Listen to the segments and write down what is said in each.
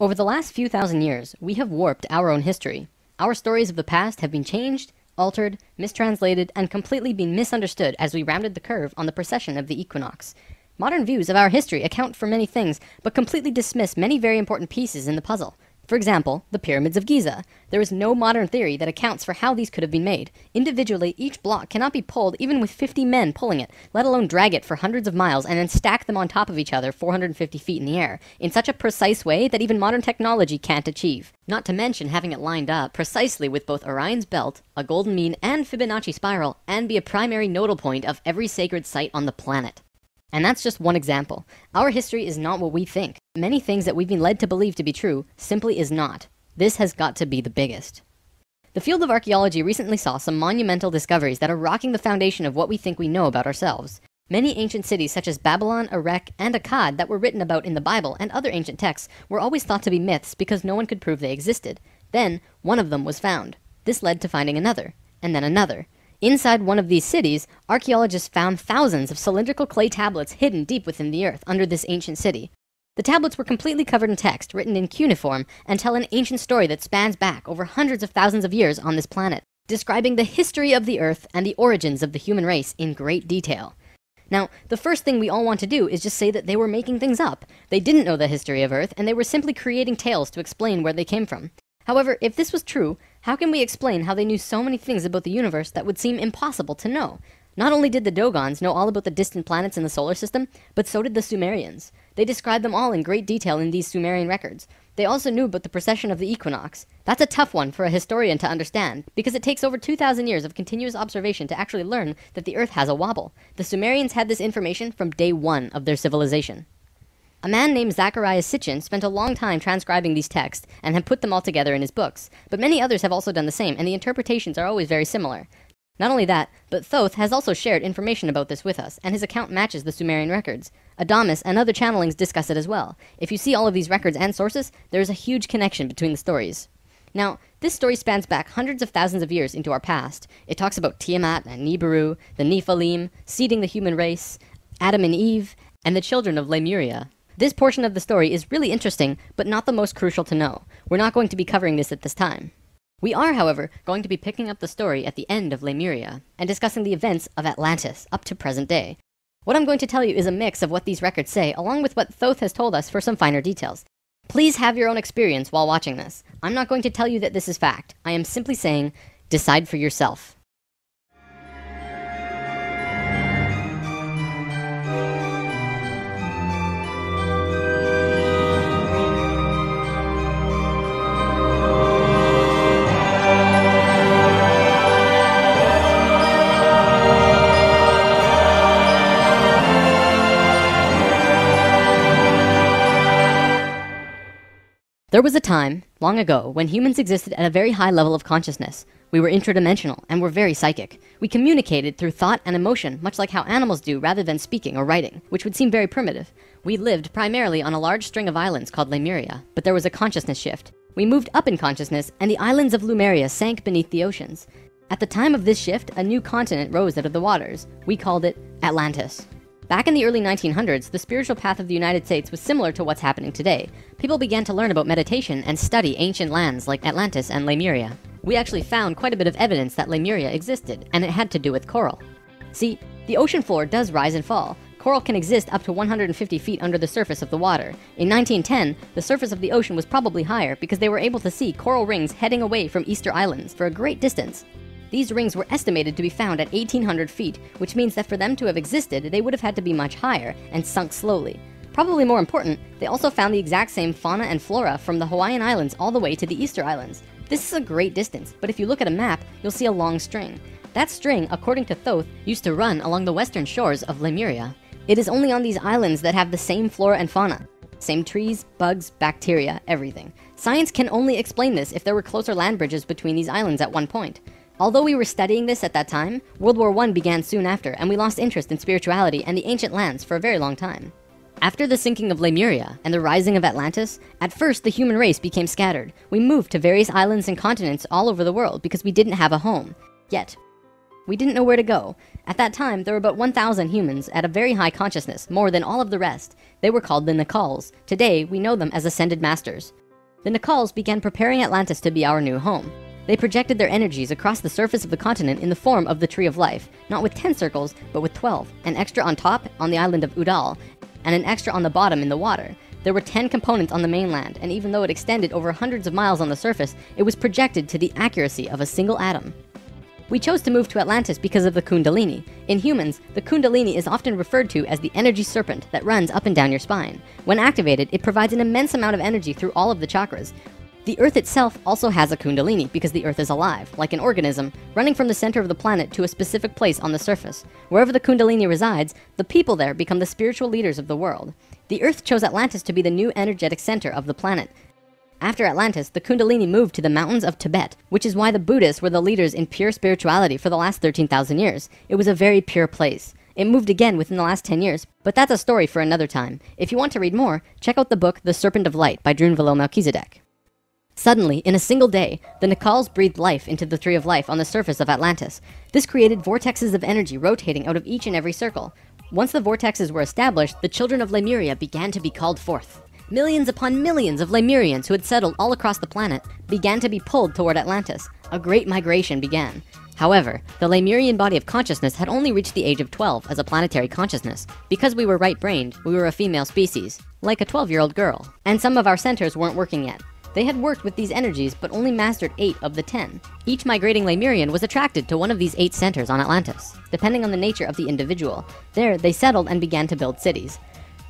Over the last few thousand years, we have warped our own history. Our stories of the past have been changed, altered, mistranslated, and completely been misunderstood as we rounded the curve on the precession of the equinox. Modern views of our history account for many things, but completely dismiss many very important pieces in the puzzle. For example, the pyramids of Giza. There is no modern theory that accounts for how these could have been made. Individually, each block cannot be pulled even with 50 men pulling it, let alone drag it for hundreds of miles and then stack them on top of each other 450 feet in the air, in such a precise way that even modern technology can't achieve. Not to mention having it lined up precisely with both Orion's belt, a golden mean and Fibonacci spiral, and be a primary nodal point of every sacred site on the planet. And that's just one example. Our history is not what we think. Many things that we've been led to believe to be true simply is not. This has got to be the biggest. The field of archaeology recently saw some monumental discoveries that are rocking the foundation of what we think we know about ourselves. Many ancient cities such as Babylon, Erech, and Akkad that were written about in the Bible and other ancient texts were always thought to be myths because no one could prove they existed. Then, one of them was found. This led to finding another, and then another. Inside one of these cities, archaeologists found thousands of cylindrical clay tablets hidden deep within the earth under this ancient city. The tablets were completely covered in text, written in cuneiform, and tell an ancient story that spans back over hundreds of thousands of years on this planet, describing the history of the earth and the origins of the human race in great detail. Now, the first thing we all want to do is just say that they were making things up. They didn't know the history of Earth, and they were simply creating tales to explain where they came from. However, if this was true, how can we explain how they knew so many things about the universe that would seem impossible to know? Not only did the Dogons know all about the distant planets in the solar system, but so did the Sumerians. They described them all in great detail in these Sumerian records. They also knew about the precession of the equinox. That's a tough one for a historian to understand, because it takes over 2,000 years of continuous observation to actually learn that the Earth has a wobble. The Sumerians had this information from day one of their civilization. A man named Zacharias Sitchin spent a long time transcribing these texts and had put them all together in his books, but many others have also done the same, and the interpretations are always very similar. Not only that, but Thoth has also shared information about this with us, and his account matches the Sumerian records. Adamus and other channelings discuss it as well. If you see all of these records and sources, there is a huge connection between the stories. Now, this story spans back hundreds of thousands of years into our past. It talks about Tiamat and Nibiru, the Nephilim, seeding the human race, Adam and Eve, and the children of Lemuria. This portion of the story is really interesting, but not the most crucial to know. We're not going to be covering this at this time. We are, however, going to be picking up the story at the end of Lemuria, and discussing the events of Atlantis up to present day. What I'm going to tell you is a mix of what these records say, along with what Thoth has told us for some finer details. Please have your own experience while watching this. I'm not going to tell you that this is fact. I am simply saying, decide for yourself. There was a time, long ago, when humans existed at a very high level of consciousness. We were intradimensional and were very psychic. We communicated through thought and emotion, much like how animals do rather than speaking or writing, which would seem very primitive. We lived primarily on a large string of islands called Lemuria, but there was a consciousness shift. We moved up in consciousness, and the islands of Lemuria sank beneath the oceans. At the time of this shift, a new continent rose out of the waters. We called it Atlantis. Back in the early 1900s, the spiritual path of the United States was similar to what's happening today. People began to learn about meditation and study ancient lands like Atlantis and Lemuria. We actually found quite a bit of evidence that Lemuria existed, and it had to do with coral. See, the ocean floor does rise and fall. Coral can exist up to 150 feet under the surface of the water. In 1910, the surface of the ocean was probably higher because they were able to see coral rings heading away from Easter Islands for a great distance. These rings were estimated to be found at 1,800 feet, which means that for them to have existed, they would have had to be much higher and sunk slowly. Probably more important, they also found the exact same fauna and flora from the Hawaiian Islands all the way to the Easter Islands. This is a great distance, but if you look at a map, you'll see a long string. That string, according to Thoth, used to run along the western shores of Lemuria. It is only on these islands that have the same flora and fauna. Same trees, bugs, bacteria, everything. Science can only explain this if there were closer land bridges between these islands at one point. Although we were studying this at that time, World War I began soon after, and we lost interest in spirituality and the ancient lands for a very long time. After the sinking of Lemuria and the rising of Atlantis, at first the human race became scattered. We moved to various islands and continents all over the world because we didn't have a home. Yet, we didn't know where to go. At that time, there were about 1,000 humans at a very high consciousness, more than all of the rest. They were called the Nakals. Today, we know them as ascended masters. The Nicals began preparing Atlantis to be our new home. They projected their energies across the surface of the continent in the form of the Tree of Life, not with 10 circles, but with 12, an extra on top on the island of Udal, and an extra on the bottom in the water. There were 10 components on the mainland, and even though it extended over hundreds of miles on the surface, it was projected to the accuracy of a single atom. We chose to move to Atlantis because of the Kundalini. In humans, the Kundalini is often referred to as the energy serpent that runs up and down your spine. When activated, it provides an immense amount of energy through all of the chakras. The Earth itself also has a Kundalini because the Earth is alive, like an organism, running from the center of the planet to a specific place on the surface. Wherever the Kundalini resides, the people there become the spiritual leaders of the world. The Earth chose Atlantis to be the new energetic center of the planet. After Atlantis, the Kundalini moved to the mountains of Tibet, which is why the Buddhists were the leaders in pure spirituality for the last 13,000 years. It was a very pure place. It moved again within the last 10 years, but that's a story for another time. If you want to read more, check out the book The Serpent of Light by Drunvalo Melchizedek. Suddenly, in a single day, the Nicals breathed life into the Tree of Life on the surface of Atlantis. This created vortexes of energy rotating out of each and every circle. Once the vortexes were established, the children of Lemuria began to be called forth. Millions upon millions of Lemurians who had settled all across the planet began to be pulled toward Atlantis. A great migration began. However, the Lemurian body of consciousness had only reached the age of 12 as a planetary consciousness. Because we were right-brained, we were a female species, like a 12-year-old girl. And some of our centers weren't working yet. They had worked with these energies, but only mastered 8 of the 10. Each migrating Lemurian was attracted to one of these 8 centers on Atlantis, depending on the nature of the individual. There, they settled and began to build cities.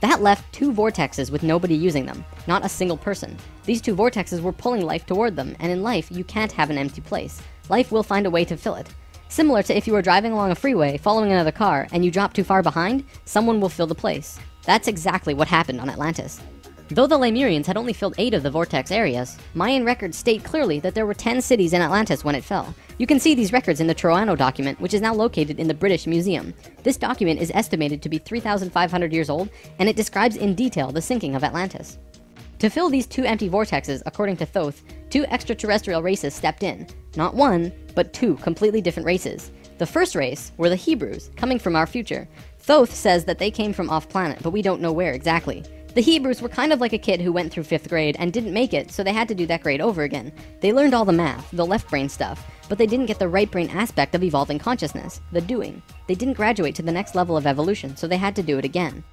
That left 2 vortexes with nobody using them, not a single person. These 2 vortexes were pulling life toward them, and in life, you can't have an empty place. Life will find a way to fill it. Similar to if you were driving along a freeway, following another car, and you drop too far behind, someone will fill the place. That's exactly what happened on Atlantis. Though the Lemurians had only filled 8 of the vortex areas, Mayan records state clearly that there were 10 cities in Atlantis when it fell. You can see these records in the Troano document, which is now located in the British Museum. This document is estimated to be 3,500 years old, and it describes in detail the sinking of Atlantis. To fill these 2 empty vortexes, according to Thoth, 2 extraterrestrial races stepped in. Not 1, but 2 completely different races. The first race were the Hebrews, coming from our future. Thoth says that they came from off-planet, but we don't know where exactly. The Hebrews were kind of like a kid who went through 5th grade and didn't make it, so they had to do that grade over again. They learned all the math, the left brain stuff, but they didn't get the right brain aspect of evolving consciousness, the doing. They didn't graduate to the next level of evolution, so they had to do it again.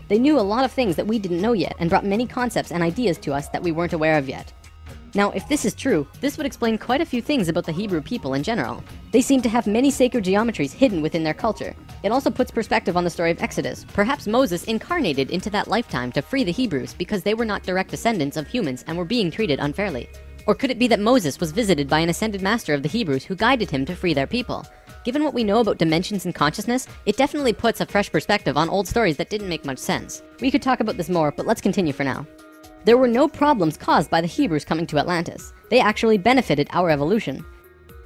They knew a lot of things that we didn't know yet and brought many concepts and ideas to us that we weren't aware of yet. Now, if this is true, this would explain quite a few things about the Hebrew people in general. They seem to have many sacred geometries hidden within their culture. It also puts perspective on the story of Exodus. Perhaps Moses incarnated into that lifetime to free the Hebrews because they were not direct descendants of humans and were being treated unfairly. Or could it be that Moses was visited by an ascended master of the Hebrews who guided him to free their people? Given what we know about dimensions and consciousness, it definitely puts a fresh perspective on old stories that didn't make much sense. We could talk about this more, but let's continue for now. There were no problems caused by the Hebrews coming to Atlantis. They actually benefited our evolution.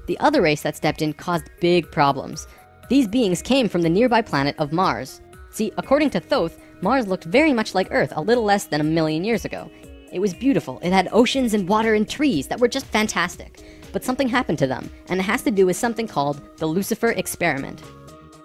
The other race that stepped in caused big problems. These beings came from the nearby planet of Mars. See, according to Thoth, Mars looked very much like Earth a little less than 1 million years ago. It was beautiful. It had oceans and water and trees that were just fantastic. But something happened to them, and it has to do with something called the Lucifer experiment.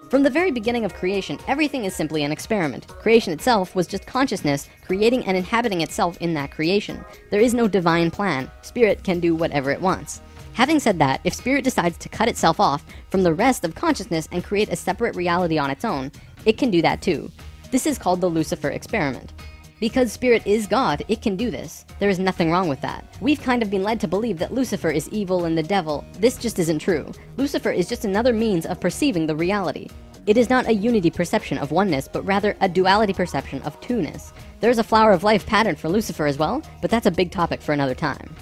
From the very beginning of creation, everything is simply an experiment. Creation itself was just consciousness creating and inhabiting itself in that creation. There is no divine plan. Spirit can do whatever it wants. Having said that, if Spirit decides to cut itself off from the rest of consciousness and create a separate reality on its own, it can do that too. This is called the Lucifer experiment. Because Spirit is God, it can do this. There is nothing wrong with that. We've kind of been led to believe that Lucifer is evil and the devil. This just isn't true. Lucifer is just another means of perceiving the reality. It is not a unity perception of oneness, but rather a duality perception of two-ness. There's a flower of life pattern for Lucifer as well, but that's a big topic for another time.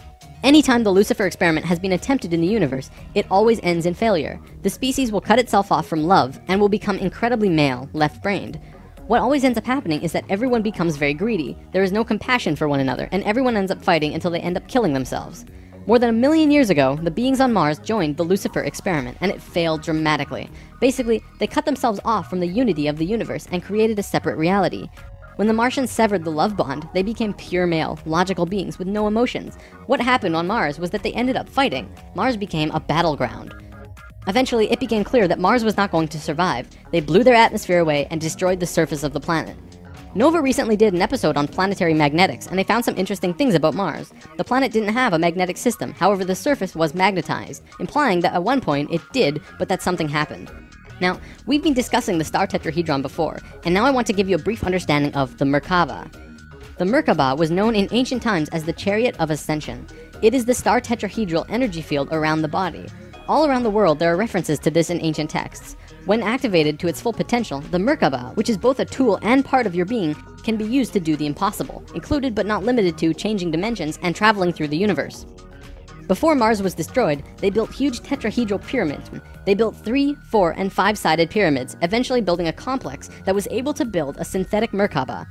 Anytime the Lucifer experiment has been attempted in the universe, it always ends in failure. The species will cut itself off from love and will become incredibly male, left-brained. What always ends up happening is that everyone becomes very greedy. There is no compassion for one another, and everyone ends up fighting until they end up killing themselves. More than 1 million years ago, the beings on Mars joined the Lucifer experiment, and it failed dramatically. Basically, they cut themselves off from the unity of the universe and created a separate reality. When the Martians severed the love bond, they became pure male, logical beings with no emotions. What happened on Mars was that they ended up fighting. Mars became a battleground. Eventually, it became clear that Mars was not going to survive. They blew their atmosphere away and destroyed the surface of the planet. Nova recently did an episode on planetary magnetics, and they found some interesting things about Mars. The planet didn't have a magnetic system, however the surface was magnetized, implying that at one point it did, but that something happened. Now, we've been discussing the star tetrahedron before, and now I want to give you a brief understanding of the Merkaba. The Merkaba was known in ancient times as the Chariot of Ascension. It is the star tetrahedral energy field around the body. All around the world there are references to this in ancient texts. When activated to its full potential, the Merkaba, which is both a tool and part of your being, can be used to do the impossible, included but not limited to changing dimensions and traveling through the universe. Before Mars was destroyed, they built huge tetrahedral pyramids. They built 3, 4, and 5-sided pyramids, eventually building a complex that was able to build a synthetic Merkaba.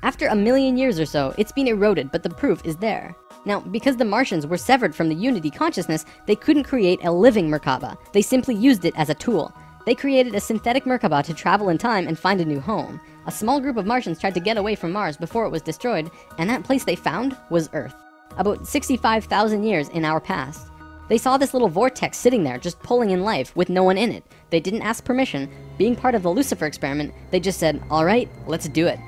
After a million years or so, it's been eroded, but the proof is there. Now, because the Martians were severed from the Unity consciousness, they couldn't create a living Merkaba. They simply used it as a tool. They created a synthetic Merkaba to travel in time and find a new home. A small group of Martians tried to get away from Mars before it was destroyed, and that place they found was Earth. About 65,000 years in our past. They saw this little vortex sitting there, just pulling in life, with no one in it. They didn't ask permission. Being part of the Lucifer experiment, they just said, alright, let's do it.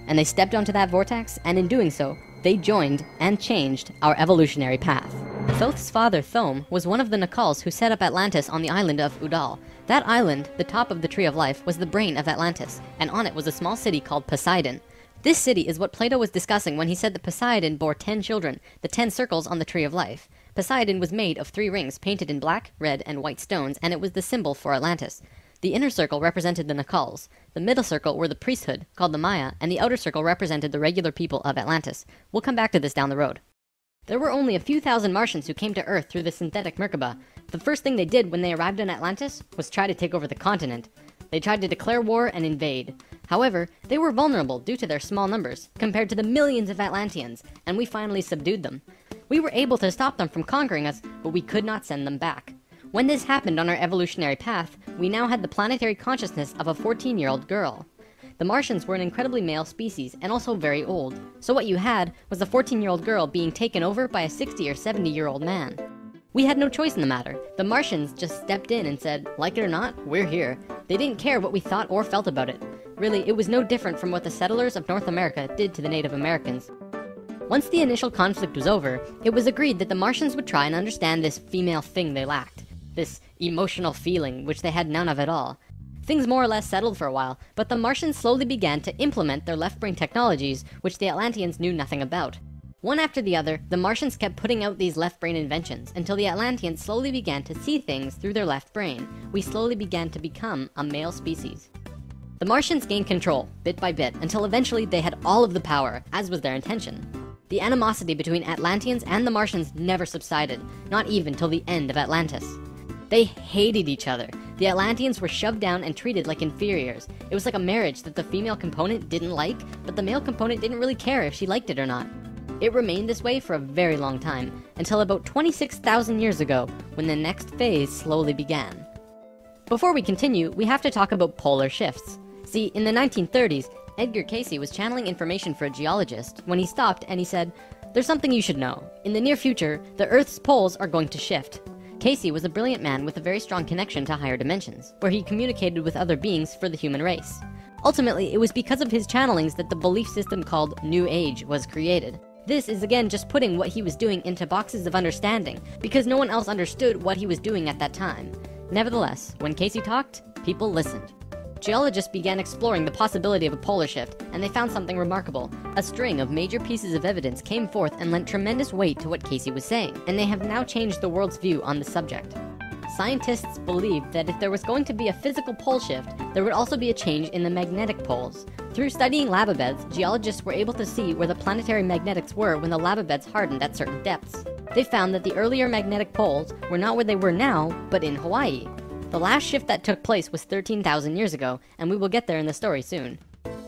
And they stepped onto that vortex, and in doing so, they joined and changed our evolutionary path. Thoth's father, Thome, was one of the Nakals who set up Atlantis on the island of Udal. That island, the top of the Tree of Life, was the brain of Atlantis, and on it was a small city called Poseidon. This city is what Plato was discussing when he said that Poseidon bore 10 children, the 10 circles on the Tree of Life. Poseidon was made of 3 rings painted in black, red, and white stones, and it was the symbol for Atlantis. The inner circle represented the Nakals, the middle circle were the priesthood, called the Maya, and the outer circle represented the regular people of Atlantis. We'll come back to this down the road. There were only a few thousand Martians who came to Earth through the synthetic Merkaba. The first thing they did when they arrived in Atlantis was try to take over the continent. They tried to declare war and invade. However, they were vulnerable due to their small numbers, compared to the millions of Atlanteans, and we finally subdued them. We were able to stop them from conquering us, but we could not send them back. When this happened on our evolutionary path, we now had the planetary consciousness of a 14-year-old girl. The Martians were an incredibly male species, and also very old, so what you had was a 14-year-old girl being taken over by a 60 or 70-year-old man. We had no choice in the matter. The Martians just stepped in and said, like it or not, we're here. They didn't care what we thought or felt about it. Really, it was no different from what the settlers of North America did to the Native Americans. Once the initial conflict was over, it was agreed that the Martians would try and understand this female thing they lacked. This emotional feeling, which they had none of at all. Things more or less settled for a while, but the Martians slowly began to implement their left-brain technologies, which the Atlanteans knew nothing about. One after the other, the Martians kept putting out these left-brain inventions, until the Atlanteans slowly began to see things through their left brain. We slowly began to become a male species. The Martians gained control, bit by bit, until eventually they had all of the power, as was their intention. The animosity between Atlanteans and the Martians never subsided, not even till the end of Atlantis. They hated each other. The Atlanteans were shoved down and treated like inferiors. It was like a marriage that the female component didn't like, but the male component didn't really care if she liked it or not. It remained this way for a very long time, until about 26,000 years ago, when the next phase slowly began. Before we continue, we have to talk about polar shifts. See, in the 1930s, Edgar Cayce was channeling information for a geologist when he stopped and he said, "There's something you should know. In the near future, the Earth's poles are going to shift." Cayce was a brilliant man with a very strong connection to higher dimensions, where he communicated with other beings for the human race. Ultimately, it was because of his channelings that the belief system called New Age was created. This is again just putting what he was doing into boxes of understanding, because no one else understood what he was doing at that time. Nevertheless, when Cayce talked, people listened. Geologists began exploring the possibility of a polar shift, and they found something remarkable. A string of major pieces of evidence came forth and lent tremendous weight to what Cayce was saying, and they have now changed the world's view on the subject. Scientists believed that if there was going to be a physical pole shift, there would also be a change in the magnetic poles. Through studying lava beds, geologists were able to see where the planetary magnetics were when the lava beds hardened at certain depths. They found that the earlier magnetic poles were not where they were now, but in Hawaii. The last shift that took place was 13,000 years ago, and we will get there in the story soon.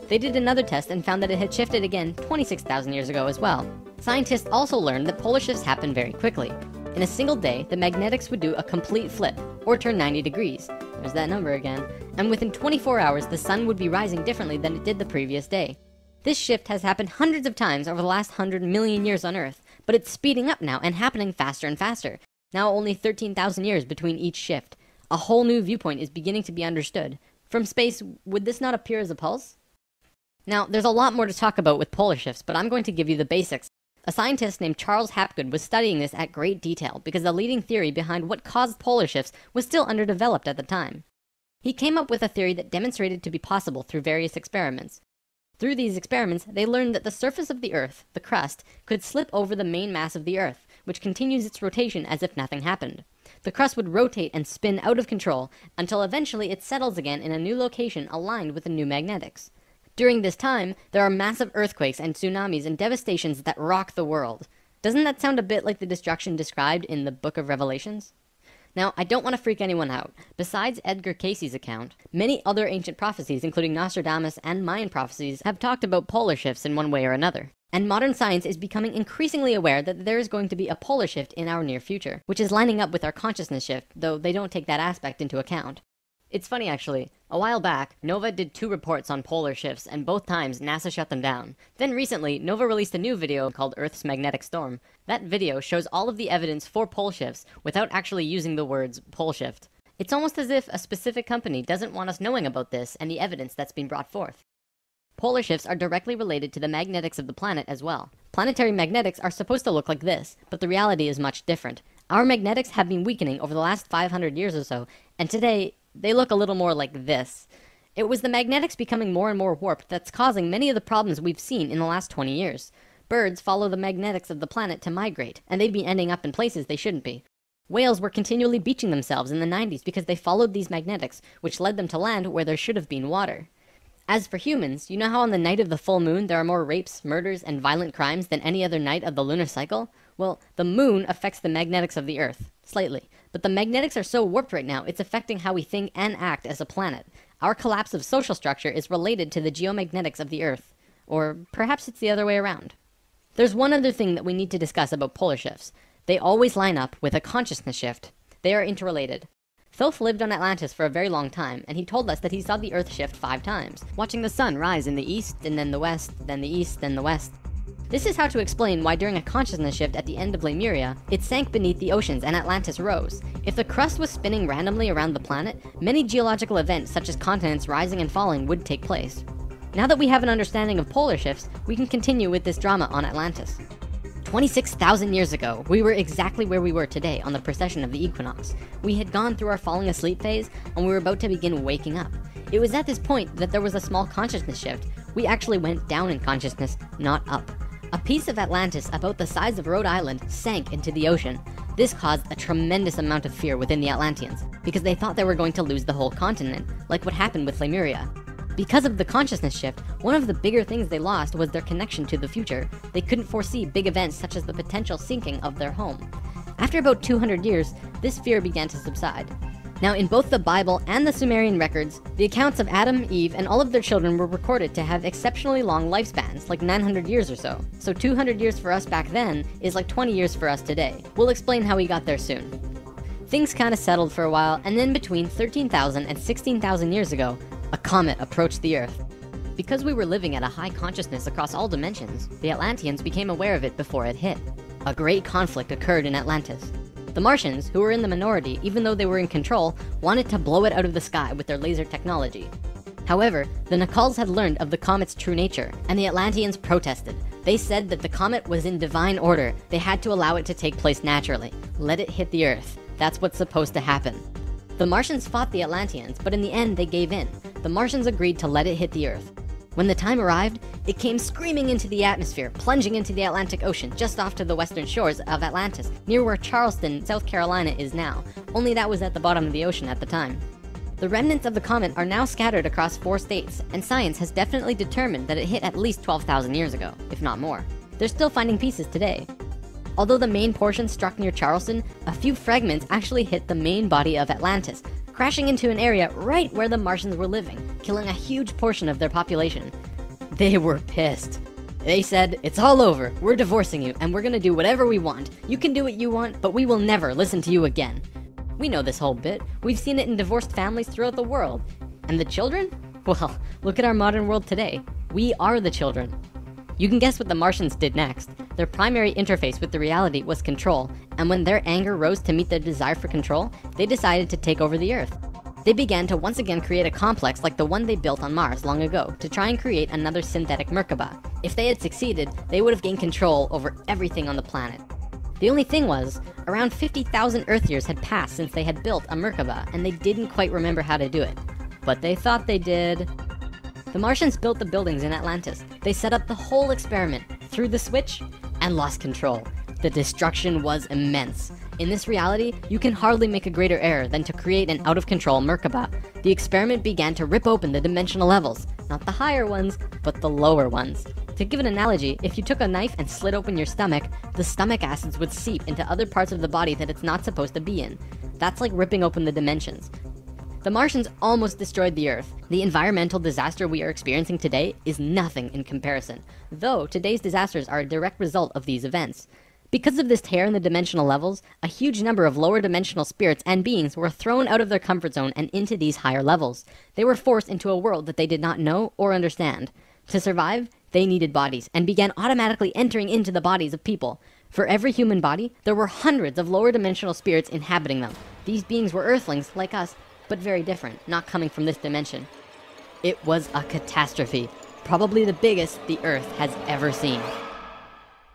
They did another test and found that it had shifted again 26,000 years ago as well. Scientists also learned that polar shifts happen very quickly. In a single day, the magnetics would do a complete flip, or turn 90 degrees. There's that number again. And within 24 hours, the sun would be rising differently than it did the previous day. This shift has happened hundreds of times over the last 100 million years on Earth, but it's speeding up now and happening faster and faster. Now only 13,000 years between each shift. A whole new viewpoint is beginning to be understood. From space, would this not appear as a pulse? Now, there's a lot more to talk about with polar shifts, but I'm going to give you the basics. A scientist named Charles Hapgood was studying this at great detail because the leading theory behind what caused polar shifts was still underdeveloped at the time. He came up with a theory that demonstrated to be possible through various experiments. Through these experiments, they learned that the surface of the Earth, the crust, could slip over the main mass of the Earth, which continues its rotation as if nothing happened. The crust would rotate and spin out of control until eventually it settles again in a new location aligned with the new magnetics. During this time, there are massive earthquakes and tsunamis and devastations that rock the world. Doesn't that sound a bit like the destruction described in the Book of Revelations? Now, I don't want to freak anyone out. Besides Edgar Cayce's account, many other ancient prophecies, including Nostradamus and Mayan prophecies, have talked about polar shifts in one way or another. And modern science is becoming increasingly aware that there is going to be a polar shift in our near future, which is lining up with our consciousness shift, though they don't take that aspect into account. It's funny actually, a while back, NOVA did 2 reports on polar shifts, and both times NASA shut them down. Then recently, NOVA released a new video called Earth's Magnetic Storm. That video shows all of the evidence for pole shifts without actually using the words pole shift. It's almost as if a specific company doesn't want us knowing about this and the evidence that's been brought forth. Polar shifts are directly related to the magnetics of the planet as well. Planetary magnetics are supposed to look like this, but the reality is much different. Our magnetics have been weakening over the last 500 years or so, and today, they look a little more like this. It was the magnetics becoming more and more warped that's causing many of the problems we've seen in the last 20 years. Birds follow the magnetics of the planet to migrate, and they've been ending up in places they shouldn't be. Whales were continually beaching themselves in the 90s because they followed these magnetics, which led them to land where there should have been water. As for humans, you know how on the night of the full moon there are more rapes, murders, and violent crimes than any other night of the lunar cycle? Well, the moon affects the magnetics of the Earth, slightly. But the magnetics are so warped right now, it's affecting how we think and act as a planet. Our collapse of social structure is related to the geomagnetics of the Earth. Or perhaps it's the other way around. There's one other thing that we need to discuss about polar shifts. They always line up with a consciousness shift. They are interrelated. Thoth lived on Atlantis for a very long time, and he told us that he saw the Earth shift 5 times, watching the sun rise in the east, and then the west, then the east, then the west. This is how to explain why during a consciousness shift at the end of Lemuria, it sank beneath the oceans and Atlantis rose. If the crust was spinning randomly around the planet, many geological events such as continents rising and falling would take place. Now that we have an understanding of polar shifts, we can continue with this drama on Atlantis. 26,000 years ago, we were exactly where we were today on the precession of the equinox. We had gone through our falling asleep phase, and we were about to begin waking up. It was at this point that there was a small consciousness shift. We actually went down in consciousness, not up. A piece of Atlantis about the size of Rhode Island sank into the ocean. This caused a tremendous amount of fear within the Atlanteans, because they thought they were going to lose the whole continent, like what happened with Lemuria. Because of the consciousness shift, one of the bigger things they lost was their connection to the future. They couldn't foresee big events such as the potential sinking of their home. After about 200 years, this fear began to subside. Now, in both the Bible and the Sumerian records, the accounts of Adam, Eve, and all of their children were recorded to have exceptionally long lifespans, like 900 years or so. So 200 years for us back then is like 20 years for us today. We'll explain how we got there soon. Things kind of settled for a while, and then between 13,000 and 16,000 years ago, a comet approached the Earth. Because we were living at a high consciousness across all dimensions, the Atlanteans became aware of it before it hit. A great conflict occurred in Atlantis. The Martians, who were in the minority even though they were in control, wanted to blow it out of the sky with their laser technology. However, the Nacals had learned of the comet's true nature, and the Atlanteans protested. They said that the comet was in divine order. They had to allow it to take place naturally. Let it hit the Earth. That's what's supposed to happen. The Martians fought the Atlanteans, but in the end they gave in. The Martians agreed to let it hit the Earth. When the time arrived, it came screaming into the atmosphere, plunging into the Atlantic Ocean just off to the western shores of Atlantis, near where Charleston, South Carolina is now, only that was at the bottom of the ocean at the time. The remnants of the comet are now scattered across 4 states, and science has definitely determined that it hit at least 12,000 years ago, if not more. They're still finding pieces today. Although the main portion struck near Charleston, a few fragments actually hit the main body of Atlantis, crashing into an area right where the Martians were living, killing a huge portion of their population. They were pissed. They said, "It's all over, we're divorcing you, and we're gonna do whatever we want. You can do what you want, but we will never listen to you again." We know this whole bit. We've seen it in divorced families throughout the world. And the children? Well, look at our modern world today. We are the children. You can guess what the Martians did next. Their primary interface with the reality was control, and when their anger rose to meet their desire for control, they decided to take over the Earth. They began to once again create a complex like the one they built on Mars long ago to try and create another synthetic Merkaba. If they had succeeded, they would have gained control over everything on the planet. The only thing was, around 50,000 Earth years had passed since they had built a Merkaba, and they didn't quite remember how to do it. But they thought they did. The Martians built the buildings in Atlantis. They set up the whole experiment, threw the switch, and lost control. The destruction was immense. In this reality, you can hardly make a greater error than to create an out-of-control Merkaba. The experiment began to rip open the dimensional levels, not the higher ones, but the lower ones. To give an analogy, if you took a knife and slit open your stomach, the stomach acids would seep into other parts of the body that it's not supposed to be in. That's like ripping open the dimensions. The Martians almost destroyed the Earth. The environmental disaster we are experiencing today is nothing in comparison, though today's disasters are a direct result of these events. Because of this tear in the dimensional levels, a huge number of lower dimensional spirits and beings were thrown out of their comfort zone and into these higher levels. They were forced into a world that they did not know or understand. To survive, they needed bodies and began automatically entering into the bodies of people. For every human body, there were hundreds of lower dimensional spirits inhabiting them. These beings were Earthlings like us, but very different, not coming from this dimension. It was a catastrophe, probably the biggest the Earth has ever seen.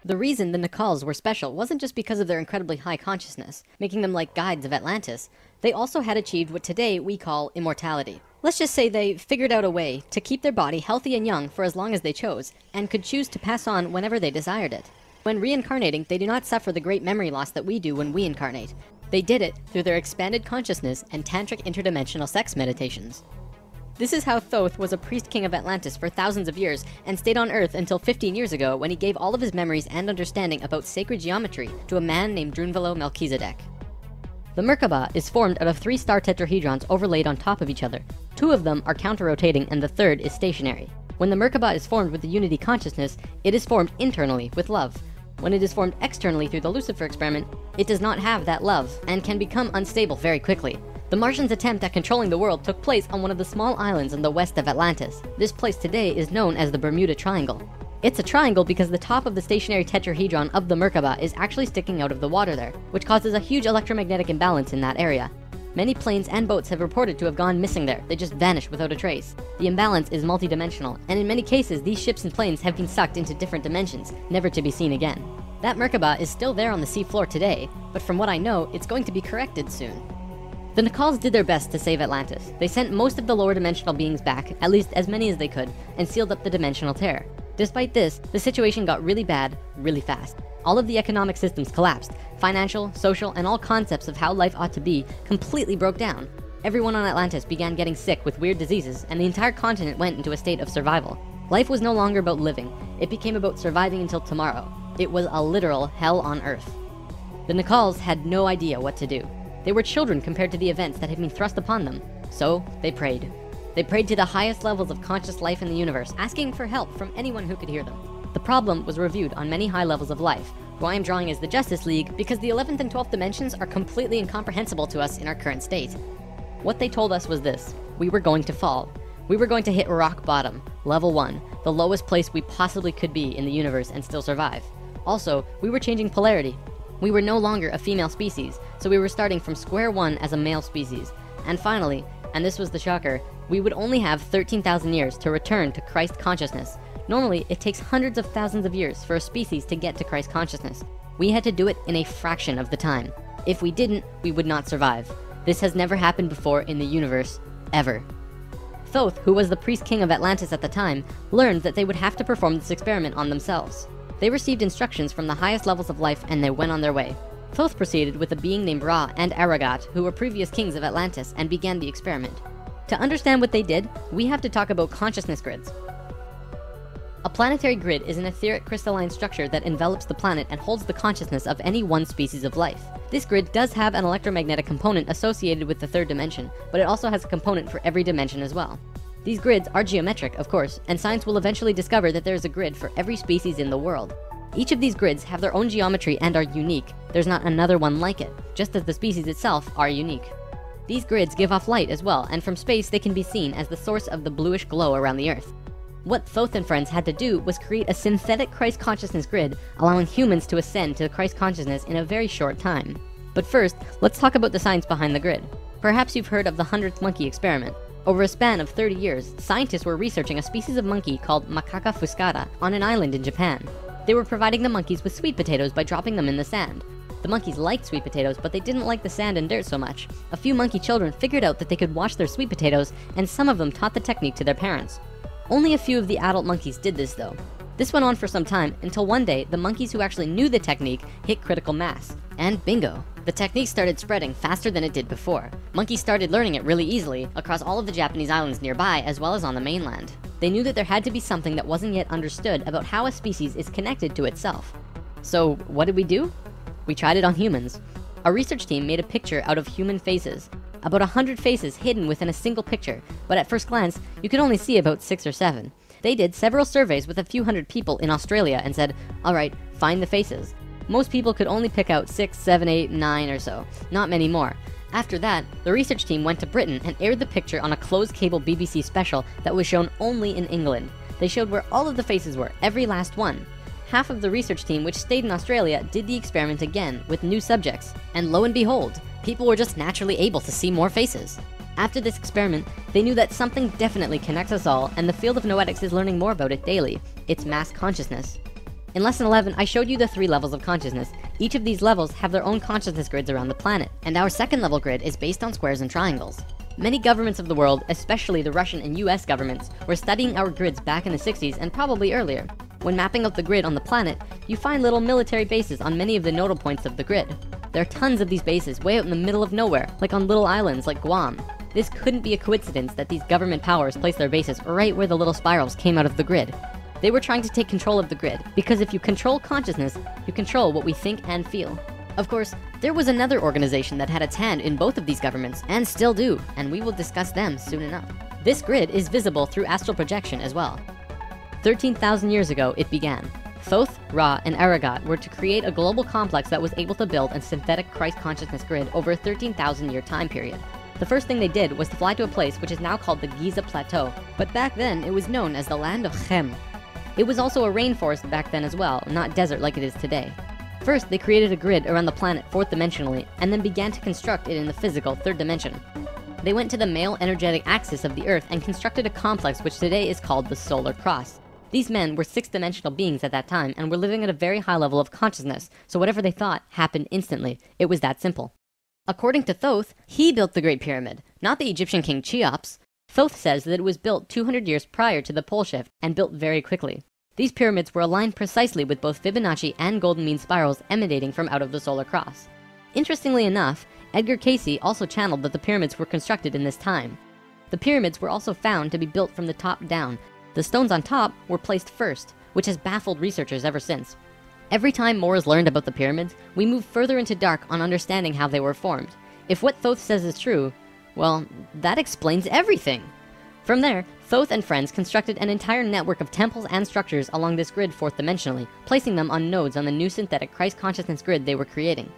The reason the Nakals were special wasn't just because of their incredibly high consciousness, making them like guides of Atlantis. They also had achieved what today we call immortality. Let's just say they figured out a way to keep their body healthy and young for as long as they chose, and could choose to pass on whenever they desired it. When reincarnating, they do not suffer the great memory loss that we do when we incarnate. They did it through their expanded consciousness and tantric interdimensional sex meditations. This is how Thoth was a priest king of Atlantis for thousands of years and stayed on Earth until 15 years ago when he gave all of his memories and understanding about sacred geometry to a man named Drunvalo Melchizedek. The Merkaba is formed out of 3 star tetrahedrons overlaid on top of each other. 2 of them are counter-rotating and the third is stationary. When the Merkaba is formed with the unity consciousness, it is formed internally with love. When it is formed externally through the Lucifer experiment, it does not have that love and can become unstable very quickly. The Martians' attempt at controlling the world took place on one of the small islands in the west of Atlantis. This place today is known as the Bermuda Triangle. It's a triangle because the top of the stationary tetrahedron of the Merkaba is actually sticking out of the water there, which causes a huge electromagnetic imbalance in that area. Many planes and boats have reported to have gone missing there. They just vanished without a trace. The imbalance is multidimensional, and in many cases, these ships and planes have been sucked into different dimensions, never to be seen again. That Merkaba is still there on the seafloor today, but from what I know, it's going to be corrected soon. The Nakals did their best to save Atlantis. They sent most of the lower dimensional beings back, at least as many as they could, and sealed up the dimensional tear. Despite this, the situation got really bad, really fast. All of the economic systems collapsed. Financial, social, and all concepts of how life ought to be completely broke down. Everyone on Atlantis began getting sick with weird diseases, and the entire continent went into a state of survival. Life was no longer about living. It became about surviving until tomorrow. It was a literal hell on Earth. The Nakals had no idea what to do. They were children compared to the events that had been thrust upon them. So they prayed. They prayed to the highest levels of conscious life in the universe, asking for help from anyone who could hear them. The problem was reviewed on many high levels of life, who I am drawing as the Justice League because the 11th and 12th dimensions are completely incomprehensible to us in our current state. What they told us was this: we were going to fall. We were going to hit rock bottom, level 1, the lowest place we possibly could be in the universe and still survive. Also, we were changing polarity. We were no longer a female species, so we were starting from square one as a male species. And finally, and this was the shocker, we would only have 13,000 years to return to Christ consciousness. Normally, it takes hundreds of thousands of years for a species to get to Christ consciousness. We had to do it in a fraction of the time. If we didn't, we would not survive. This has never happened before in the universe, ever. Thoth, who was the priest king of Atlantis at the time, learned that they would have to perform this experiment on themselves. They received instructions from the highest levels of life and they went on their way. Thoth proceeded with a being named Ra and Aragat, who were previous kings of Atlantis, and began the experiment. To understand what they did, we have to talk about consciousness grids. A planetary grid is an etheric crystalline structure that envelops the planet and holds the consciousness of any one species of life. This grid does have an electromagnetic component associated with the 3rd dimension, but it also has a component for every dimension as well. These grids are geometric, of course, and science will eventually discover that there is a grid for every species in the world. Each of these grids have their own geometry and are unique. There's not another one like it, just as the species itself are unique. These grids give off light as well, and from space they can be seen as the source of the bluish glow around the Earth. What Thoth and friends had to do was create a synthetic Christ consciousness grid, allowing humans to ascend to Christ consciousness in a very short time. But first, let's talk about the science behind the grid. Perhaps you've heard of the 100th monkey experiment. Over a span of 30 years, scientists were researching a species of monkey called Macaca fuscata on an island in Japan. They were providing the monkeys with sweet potatoes by dropping them in the sand. The monkeys liked sweet potatoes, but they didn't like the sand and dirt so much. A few monkey children figured out that they could wash their sweet potatoes, and some of them taught the technique to their parents. Only a few of the adult monkeys did this though. This went on for some time until one day the monkeys who actually knew the technique hit critical mass. And bingo! The technique started spreading faster than it did before. Monkeys started learning it really easily across all of the Japanese islands nearby as well as on the mainland. They knew that there had to be something that wasn't yet understood about how a species is connected to itself. So what did we do? We tried it on humans. A research team made a picture out of human faces. About 100 faces hidden within a single picture, but at first glance, you could only see about 6 or 7. They did several surveys with a few hundred people in Australia and said, alright, find the faces. Most people could only pick out 6, 7, 8, 9 or so, not many more. After that, the research team went to Britain and aired the picture on a closed cable BBC special that was shown only in England. They showed where all of the faces were, every last one. Half of the research team, which stayed in Australia, did the experiment again with new subjects. And lo and behold, people were just naturally able to see more faces. After this experiment, they knew that something definitely connects us all, and the field of noetics is learning more about it daily. It's mass consciousness. In lesson 11, I showed you the 3 levels of consciousness. Each of these levels have their own consciousness grids around the planet, and our second level grid is based on squares and triangles. Many governments of the world, especially the Russian and US governments, were studying our grids back in the 60s and probably earlier. When mapping out the grid on the planet, you find little military bases on many of the nodal points of the grid. There are tons of these bases way out in the middle of nowhere, like on little islands like Guam. This couldn't be a coincidence that these government powers placed their bases right where the little spirals came out of the grid. They were trying to take control of the grid, because if you control consciousness, you control what we think and feel. Of course, there was another organization that had its hand in both of these governments, and still do, and we will discuss them soon enough. This grid is visible through astral projection as well. 13,000 years ago, it began. Thoth, Ra, and Aragat were to create a global complex that was able to build a synthetic Christ consciousness grid over a 13,000 year time period. The first thing they did was to fly to a place which is now called the Giza Plateau, but back then it was known as the land of Chem. It was also a rainforest back then as well, not desert like it is today. First, they created a grid around the planet 4th dimensionally, and then began to construct it in the physical 3rd dimension. They went to the male energetic axis of the Earth and constructed a complex which today is called the Solar Cross. These men were 6th dimensional beings at that time and were living at a very high level of consciousness, so whatever they thought happened instantly. It was that simple. According to Thoth, he built the Great Pyramid, not the Egyptian king Cheops. Thoth says that it was built 200 years prior to the pole shift and built very quickly. These pyramids were aligned precisely with both Fibonacci and golden mean spirals emanating from out of the solar cross. Interestingly enough, Edgar Cayce also channeled that the pyramids were constructed in this time. The pyramids were also found to be built from the top down. The stones on top were placed first, which has baffled researchers ever since. Every time more is learned about the pyramids, we move further into dark on understanding how they were formed. If what Thoth says is true, well, that explains everything. From there, Thoth and friends constructed an entire network of temples and structures along this grid 4th dimensionally, placing them on nodes on the new synthetic Christ consciousness grid they were creating.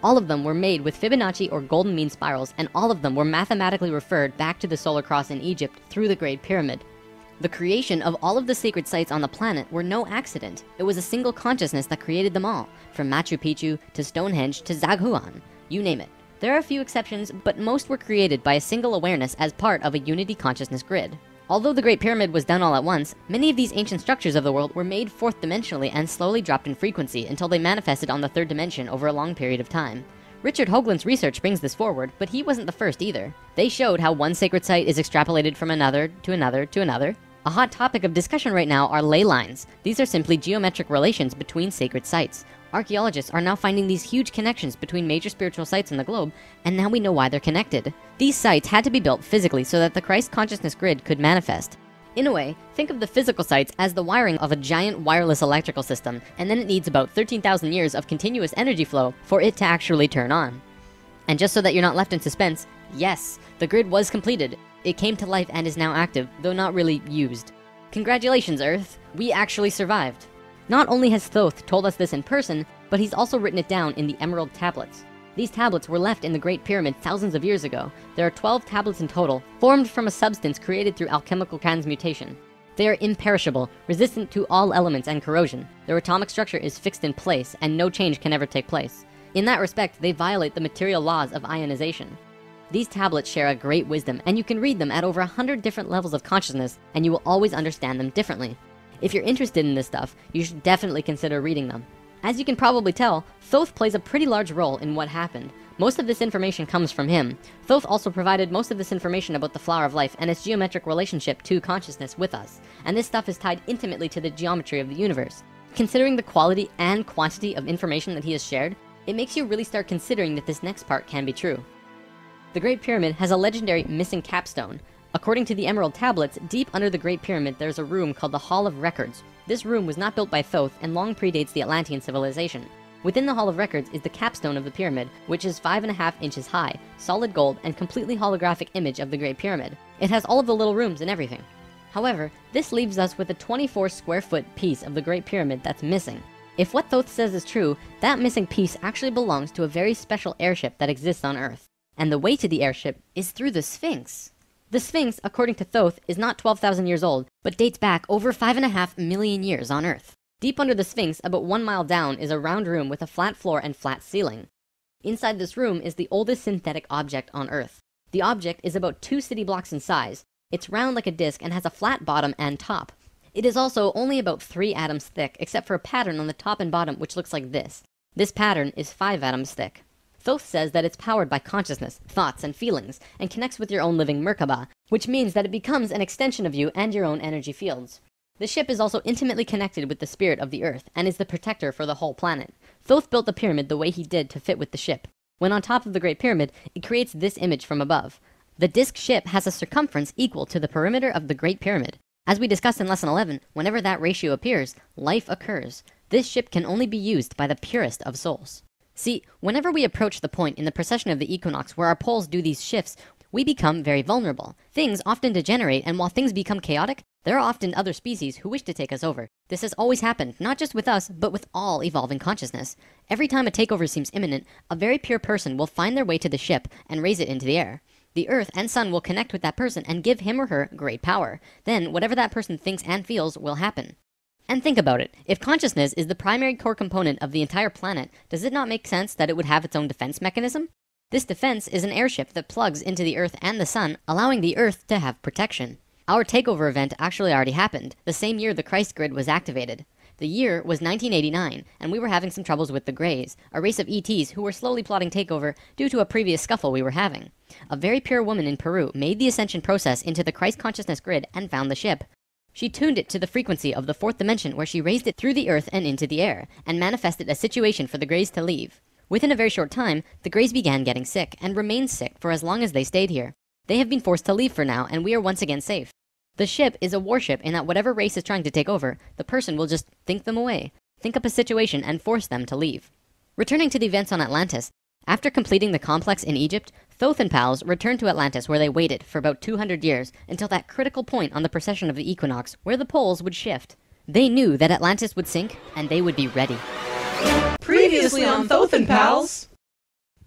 All of them were made with Fibonacci or golden mean spirals, and all of them were mathematically referred back to the solar cross in Egypt through the Great Pyramid. The creation of all of the sacred sites on the planet were no accident. It was a single consciousness that created them all, from Machu Picchu to Stonehenge to Zaghuan, you name it. There are a few exceptions, but most were created by a single awareness as part of a unity consciousness grid. Although the Great Pyramid was done all at once, many of these ancient structures of the world were made 4th dimensionally and slowly dropped in frequency until they manifested on the 3rd dimension over a long period of time. Richard Hoagland's research brings this forward, but he wasn't the first either. They showed how one sacred site is extrapolated from another to another to another. A hot topic of discussion right now are ley lines. These are simply geometric relations between sacred sites. Archaeologists are now finding these huge connections between major spiritual sites in the globe, and now we know why they're connected. These sites had to be built physically so that the Christ consciousness grid could manifest. In a way, think of the physical sites as the wiring of a giant wireless electrical system, and then it needs about 13,000 years of continuous energy flow for it to actually turn on. And just so that you're not left in suspense, yes, the grid was completed. It came to life and is now active, though not really used. Congratulations, Earth! We actually survived. Not only has Thoth told us this in person, but he's also written it down in the Emerald Tablets. These tablets were left in the Great Pyramid thousands of years ago. There are 12 tablets in total, formed from a substance created through alchemical transmutation. They are imperishable, resistant to all elements and corrosion. Their atomic structure is fixed in place, and no change can ever take place. In that respect, they violate the material laws of ionization. These tablets share a great wisdom, and you can read them at over 100 different levels of consciousness, and you will always understand them differently. If you're interested in this stuff, you should definitely consider reading them. As you can probably tell, Thoth plays a pretty large role in what happened. Most of this information comes from him. Thoth also provided most of this information about the flower of life and its geometric relationship to consciousness with us. And this stuff is tied intimately to the geometry of the universe. Considering the quality and quantity of information that he has shared, it makes you really start considering that this next part can be true. The Great Pyramid has a legendary missing capstone. According to the Emerald Tablets, deep under the Great Pyramid there's a room called the Hall of Records. This room was not built by Thoth and long predates the Atlantean civilization. Within the Hall of Records is the capstone of the pyramid, which is 5.5 inches high, solid gold, and completely holographic image of the Great Pyramid. It has all of the little rooms and everything. However, this leaves us with a 24 square foot piece of the Great Pyramid that's missing. If what Thoth says is true, that missing piece actually belongs to a very special airship that exists on Earth. And the way to the airship is through the Sphinx. The Sphinx, according to Thoth, is not 12,000 years old, but dates back over 5.5 million years on Earth. Deep under the Sphinx, about 1 mile down, is a round room with a flat floor and flat ceiling. Inside this room is the oldest synthetic object on Earth. The object is about 2 city blocks in size. It's round like a disc and has a flat bottom and top. It is also only about 3 atoms thick, except for a pattern on the top and bottom which looks like this. This pattern is 5 atoms thick. Thoth says that it's powered by consciousness, thoughts, and feelings, and connects with your own living Merkaba, which means that it becomes an extension of you and your own energy fields. The ship is also intimately connected with the spirit of the Earth, and is the protector for the whole planet. Thoth built the pyramid the way he did to fit with the ship. When on top of the Great Pyramid, it creates this image from above. The disc ship has a circumference equal to the perimeter of the Great Pyramid. As we discussed in lesson 11, whenever that ratio appears, life occurs. This ship can only be used by the purest of souls. See, whenever we approach the point in the precession of the equinox where our poles do these shifts, we become very vulnerable. Things often degenerate, and while things become chaotic, there are often other species who wish to take us over. This has always happened, not just with us, but with all evolving consciousness. Every time a takeover seems imminent, a very pure person will find their way to the ship and raise it into the air. The Earth and Sun will connect with that person and give him or her great power. Then, whatever that person thinks and feels will happen. And think about it. If consciousness is the primary core component of the entire planet, does it not make sense that it would have its own defense mechanism? This defense is an airship that plugs into the Earth and the Sun, allowing the Earth to have protection. Our takeover event actually already happened, the same year the Christ grid was activated. The year was 1989, and we were having some troubles with the Greys, a race of ETs who were slowly plotting takeover due to a previous scuffle we were having. A very pure woman in Peru made the ascension process into the Christ consciousness grid and found the ship. She tuned it to the frequency of the 4th dimension, where she raised it through the Earth and into the air, and manifested a situation for the Greys to leave. Within a very short time, the Greys began getting sick, and remained sick for as long as they stayed here. They have been forced to leave for now, and we are once again safe. The ship is a warship in that whatever race is trying to take over, the person will just think them away, think up a situation, and force them to leave. Returning to the events on Atlantis, after completing the complex in Egypt, Thoth and pals returned to Atlantis, where they waited for about 200 years until that critical point on the precession of the equinox where the poles would shift. They knew that Atlantis would sink, and they would be ready. Previously on Thoth and Pals!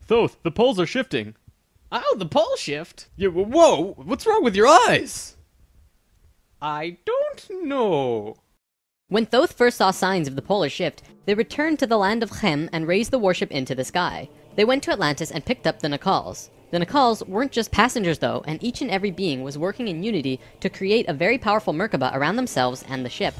Thoth, the poles are shifting. Oh, the pole shift? Yeah, whoa, what's wrong with your eyes? I don't know. When Thoth first saw signs of the polar shift, they returned to the land of Chem and raised the warship into the sky. They went to Atlantis and picked up the Nakals. The Nakals weren't just passengers though, and each and every being was working in unity to create a very powerful Merkaba around themselves and the ship.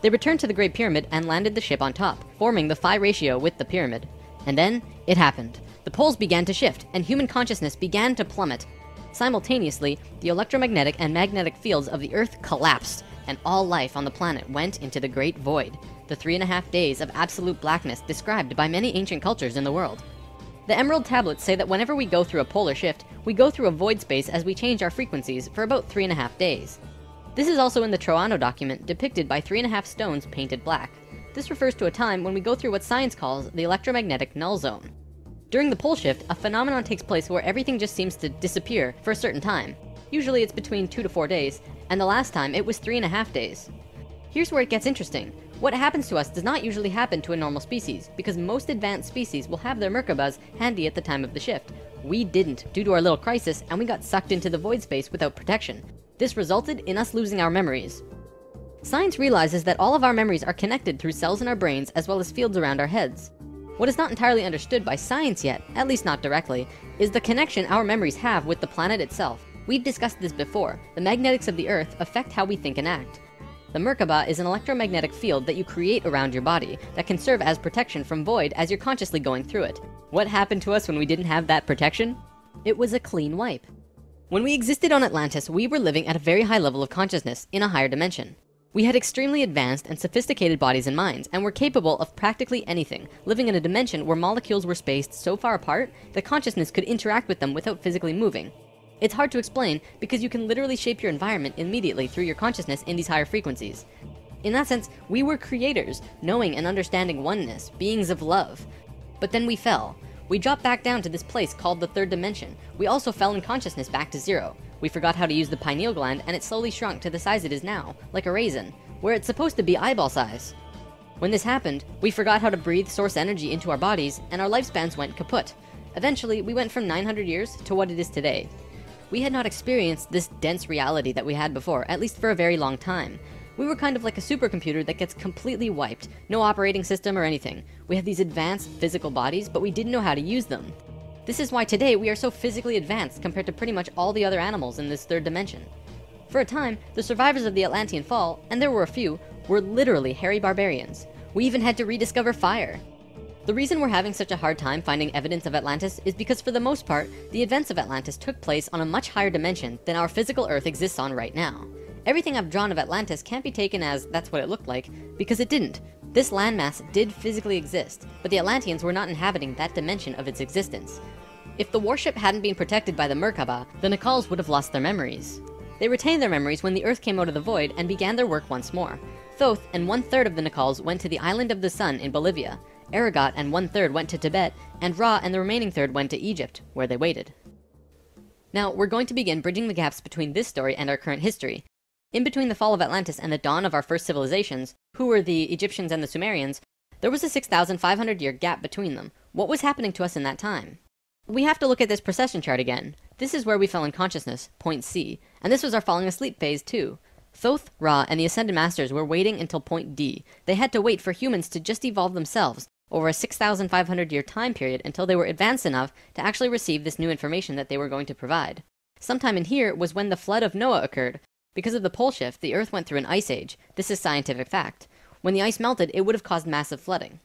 They returned to the Great Pyramid and landed the ship on top, forming the phi ratio with the pyramid. And then, it happened. The poles began to shift, and human consciousness began to plummet. Simultaneously, the electromagnetic and magnetic fields of the Earth collapsed, and all life on the planet went into the Great Void, the 3.5 days of absolute blackness described by many ancient cultures in the world. The Emerald Tablets say that whenever we go through a polar shift, we go through a void space as we change our frequencies for about 3.5 days. This is also in the Troano document, depicted by 3.5 stones painted black. This refers to a time when we go through what science calls the electromagnetic null zone. During the pole shift, a phenomenon takes place where everything just seems to disappear for a certain time. Usually it's between 2 to 4 days, and the last time it was 3.5 days. Here's where it gets interesting. What happens to us does not usually happen to a normal species, because most advanced species will have their Merkabas handy at the time of the shift. We didn't, due to our little crisis, and we got sucked into the void space without protection. This resulted in us losing our memories. Science realizes that all of our memories are connected through cells in our brains as well as fields around our heads. What is not entirely understood by science yet, at least not directly, is the connection our memories have with the planet itself. We've discussed this before. The magnetics of the Earth affect how we think and act. The Merkaba is an electromagnetic field that you create around your body that can serve as protection from void as you're consciously going through it. What happened to us when we didn't have that protection? It was a clean wipe. When we existed on Atlantis, we were living at a very high level of consciousness in a higher dimension. We had extremely advanced and sophisticated bodies and minds, and were capable of practically anything, living in a dimension where molecules were spaced so far apart that consciousness could interact with them without physically moving. It's hard to explain because you can literally shape your environment immediately through your consciousness in these higher frequencies. In that sense, we were creators, knowing and understanding oneness, beings of love. But then we fell. We dropped back down to this place called the third dimension. We also fell in consciousness back to zero. We forgot how to use the pineal gland, and it slowly shrunk to the size it is now, like a raisin, where it's supposed to be eyeball size. When this happened, we forgot how to breathe source energy into our bodies, and our lifespans went kaput. Eventually, we went from 900 years to what it is today. We had not experienced this dense reality that we had before, at least for a very long time. We were kind of like a supercomputer that gets completely wiped, no operating system or anything. We had these advanced physical bodies, but we didn't know how to use them. This is why today we are so physically advanced compared to pretty much all the other animals in this third dimension. For a time, the survivors of the Atlantean fall, and there were a few, were literally hairy barbarians. We even had to rediscover fire. The reason we're having such a hard time finding evidence of Atlantis is because for the most part, the events of Atlantis took place on a much higher dimension than our physical Earth exists on right now. Everything I've drawn of Atlantis can't be taken as that's what it looked like, because it didn't. This landmass did physically exist, but the Atlanteans were not inhabiting that dimension of its existence. If the warship hadn't been protected by the Merkaba, the Nacals would have lost their memories. They retained their memories when the Earth came out of the void and began their work once more. Thoth and 1/3 of the Nacals went to the Island of the Sun in Bolivia. Aragot and 1/3 went to Tibet, and Ra and the remaining third went to Egypt, where they waited. Now, we're going to begin bridging the gaps between this story and our current history. In between the fall of Atlantis and the dawn of our first civilizations, who were the Egyptians and the Sumerians, there was a 6,500-year gap between them. What was happening to us in that time? We have to look at this precession chart again. This is where we fell in consciousness, point C, and this was our falling asleep phase too. Thoth, Ra, and the Ascended Masters were waiting until point D. They had to wait for humans to just evolve themselves over a 6,500-year time period until they were advanced enough to actually receive this new information that they were going to provide. Sometime in here was when the flood of Noah occurred. Because of the pole shift, the Earth went through an ice age. This is scientific fact. When the ice melted, it would have caused massive flooding.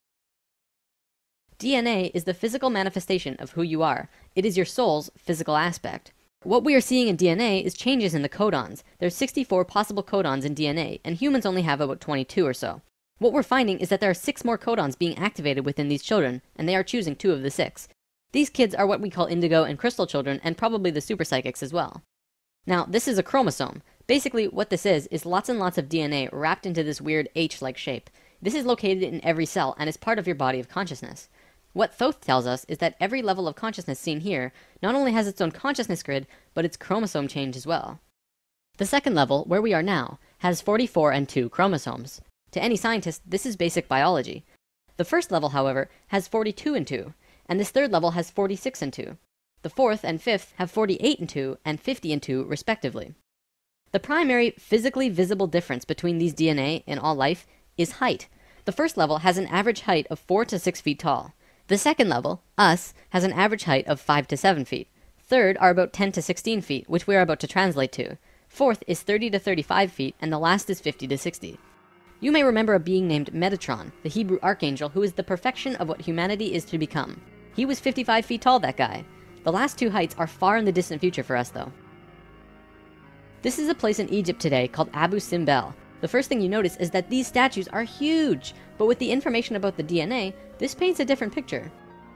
DNA is the physical manifestation of who you are. It is your soul's physical aspect. What we are seeing in DNA is changes in the codons. There's 64 possible codons in DNA, and humans only have about 22 or so. What we're finding is that there are 6 more codons being activated within these children, and they are choosing 2 of the 6. These kids are what we call indigo and crystal children, and probably the super psychics as well. Now, this is a chromosome. Basically, what this is lots and lots of DNA wrapped into this weird H-like shape. This is located in every cell and is part of your body of consciousness. What Thoth tells us is that every level of consciousness seen here not only has its own consciousness grid, but its chromosome change as well. The second level, where we are now, has 44 and 2 chromosomes. To any scientist, this is basic biology. The first level, however, has 42 and 2, and this third level has 46 and 2. The fourth and fifth have 48 and 2 and 50 and 2 respectively. The primary physically visible difference between these DNA in all life is height. The first level has an average height of 4 to 6 feet tall. The second level, us, has an average height of 5 to 7 feet. Third are about 10 to 16 feet, which we are about to translate to. Fourth is 30 to 35 feet, and the last is 50 to 60. You may remember a being named Metatron, the Hebrew archangel who is the perfection of what humanity is to become. He was 55 feet tall, that guy. The last 2 heights are far in the distant future for us, though. This is a place in Egypt today called Abu Simbel. The first thing you notice is that these statues are huge, but with the information about the DNA, this paints a different picture.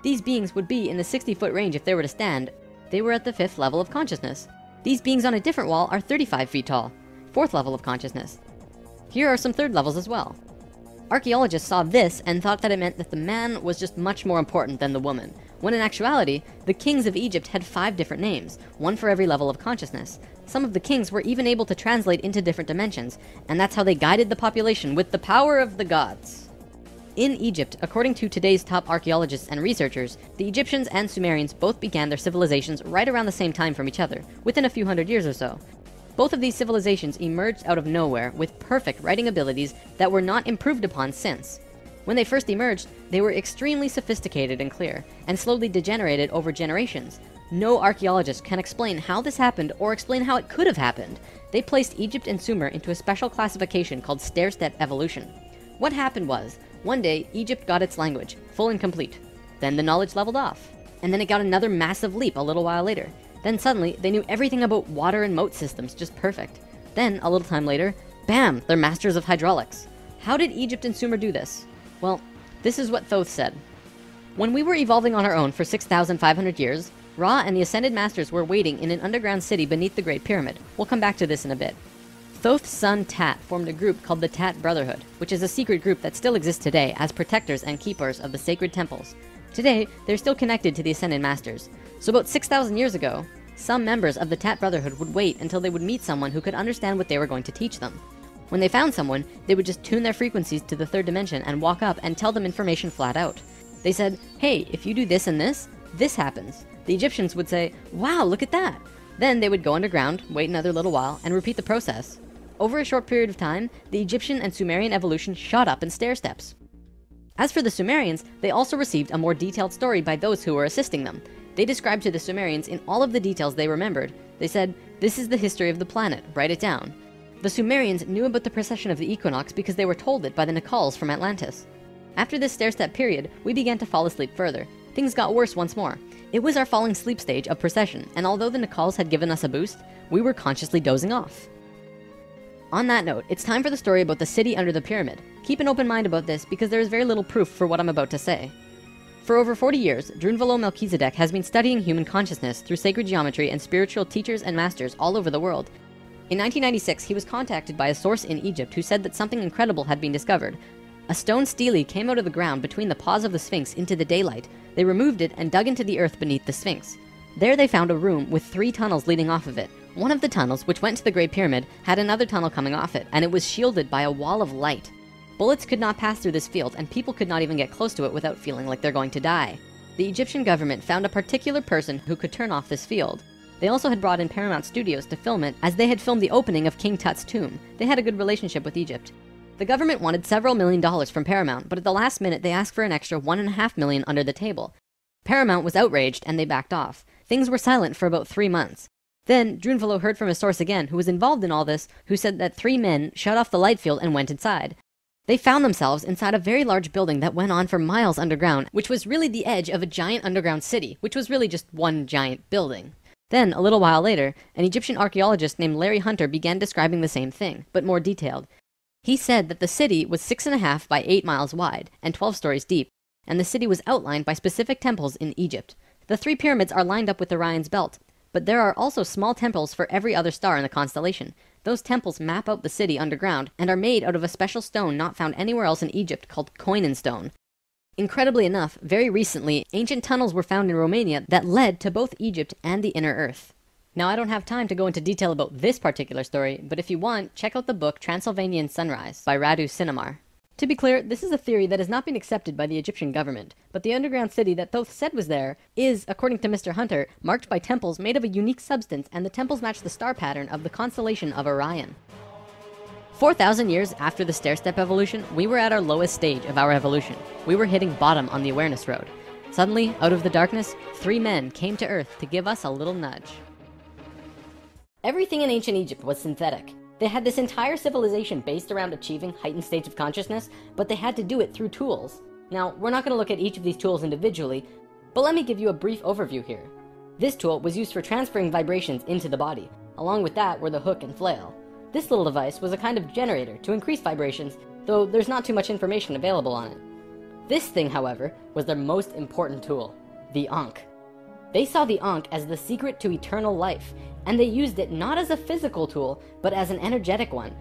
These beings would be in the 60-foot range if they were to stand. They were at the 5th level of consciousness. These beings on a different wall are 35 feet tall, 4th level of consciousness. Here are some 3rd levels as well. Archaeologists saw this and thought that it meant that the man was just much more important than the woman, when in actuality, the kings of Egypt had 5 different names, one for every level of consciousness. Some of the kings were even able to translate into different dimensions, and that's how they guided the population with the power of the gods. In Egypt, according to today's top archaeologists and researchers, the Egyptians and Sumerians both began their civilizations right around the same time from each other, within a few hundred years or so. Both of these civilizations emerged out of nowhere with perfect writing abilities that were not improved upon since. When they first emerged, they were extremely sophisticated and clear, and slowly degenerated over generations. No archaeologist can explain how this happened or explain how it could have happened. They placed Egypt and Sumer into a special classification called stair-step evolution. What happened was, one day, Egypt got its language, full and complete. Then the knowledge leveled off. And then it got another massive leap a little while later. Then suddenly, they knew everything about water and moat systems just perfect. Then, a little time later, bam, they're masters of hydraulics. How did Egypt and Sumer do this? Well, this is what Thoth said. When we were evolving on our own for 6,500 years, Ra and the Ascended Masters were waiting in an underground city beneath the Great Pyramid. We'll come back to this in a bit. Thoth's son Tat formed a group called the Tat Brotherhood, which is a secret group that still exists today as protectors and keepers of the sacred temples. Today, they're still connected to the Ascended Masters. So about 6,000 years ago, some members of the Tat Brotherhood would wait until they would meet someone who could understand what they were going to teach them. When they found someone, they would just tune their frequencies to the third dimension and walk up and tell them information flat out. They said, hey, if you do this and this happens. The Egyptians would say, wow, look at that. Then they would go underground, wait another little while, and repeat the process. Over a short period of time, the Egyptian and Sumerian evolution shot up in stair steps. As for the Sumerians, they also received a more detailed story by those who were assisting them. They described to the Sumerians in all of the details they remembered. They said, this is the history of the planet, write it down. The Sumerians knew about the precession of the equinox because they were told it by the Nacals from Atlantis. After this stair-step period, we began to fall asleep further. Things got worse once more. It was our falling sleep stage of precession, and although the Nacals had given us a boost, we were consciously dozing off. On that note, it's time for the story about the city under the pyramid. Keep an open mind about this because there is very little proof for what I'm about to say. For over 40 years, Drunvalo Melchizedek has been studying human consciousness through sacred geometry and spiritual teachers and masters all over the world. In 1996, he was contacted by a source in Egypt who said that something incredible had been discovered. A stone stele came out of the ground between the paws of the Sphinx into the daylight. They removed it and dug into the earth beneath the Sphinx. There they found a room with 3 tunnels leading off of it. One of the tunnels, which went to the Great Pyramid, had another tunnel coming off it, and it was shielded by a wall of light. Bullets could not pass through this field, and people could not even get close to it without feeling like they're going to die. The Egyptian government found a particular person who could turn off this field. They also had brought in Paramount Studios to film it, as they had filmed the opening of King Tut's tomb. They had a good relationship with Egypt. The government wanted several $1 million from Paramount, but at the last minute they asked for an extra $1.5 million under the table. Paramount was outraged and they backed off. Things were silent for about 3 months. Then Drunvalo heard from a source again who was involved in all this, who said that 3 men shut off the light field and went inside. They found themselves inside a very large building that went on for miles underground, which was really the edge of a giant underground city, which was really just one giant building. Then, a little while later, an Egyptian archaeologist named Larry Hunter began describing the same thing, but more detailed. He said that the city was 6.5 by 8 miles wide and 12 stories deep, and the city was outlined by specific temples in Egypt. The 3 pyramids are lined up with Orion's belt, but there are also small temples for every other star in the constellation. Those temples map out the city underground and are made out of a special stone not found anywhere else in Egypt called Koinen stone. Incredibly enough, very recently, ancient tunnels were found in Romania that led to both Egypt and the inner earth. Now, I don't have time to go into detail about this particular story, but if you want, check out the book Transylvanian Sunrise by Radu Sinamar. To be clear, this is a theory that has not been accepted by the Egyptian government, but the underground city that Thoth said was there is, according to Mr. Hunter, marked by temples made of a unique substance, and the temples match the star pattern of the constellation of Orion. 4,000 years after the stair-step evolution, we were at our lowest stage of our evolution. We were hitting bottom on the awareness road. Suddenly, out of the darkness, 3 men came to Earth to give us a little nudge. Everything in ancient Egypt was synthetic. They had this entire civilization based around achieving heightened states of consciousness, but they had to do it through tools. Now, we're not going to look at each of these tools individually, but let me give you a brief overview here. This tool was used for transferring vibrations into the body. Along with that were the hook and flail. This little device was a kind of generator to increase vibrations, though there's not too much information available on it. This thing, however, was their most important tool, the Ankh. They saw the Ankh as the secret to eternal life, and they used it not as a physical tool, but as an energetic one.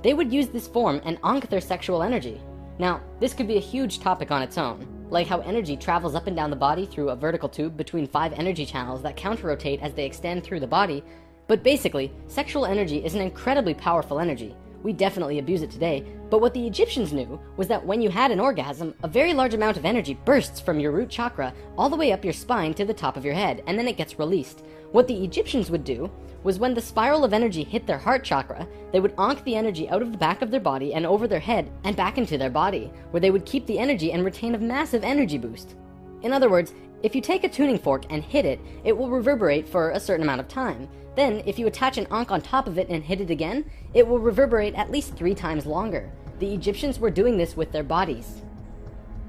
They would use this form and Ankh their sexual energy. Now, this could be a huge topic on its own, like how energy travels up and down the body through a vertical tube between 5 energy channels that counter-rotate as they extend through the body. But basically, sexual energy is an incredibly powerful energy. We definitely abuse it today, but what the Egyptians knew was that when you had an orgasm, a very large amount of energy bursts from your root chakra all the way up your spine to the top of your head, and then it gets released. What the Egyptians would do was when the spiral of energy hit their heart chakra, they would onk the energy out of the back of their body and over their head and back into their body, where they would keep the energy and retain a massive energy boost. In other words, if you take a tuning fork and hit it, it will reverberate for a certain amount of time. Then, if you attach an onk on top of it and hit it again, it will reverberate at least 3 times longer. The Egyptians were doing this with their bodies.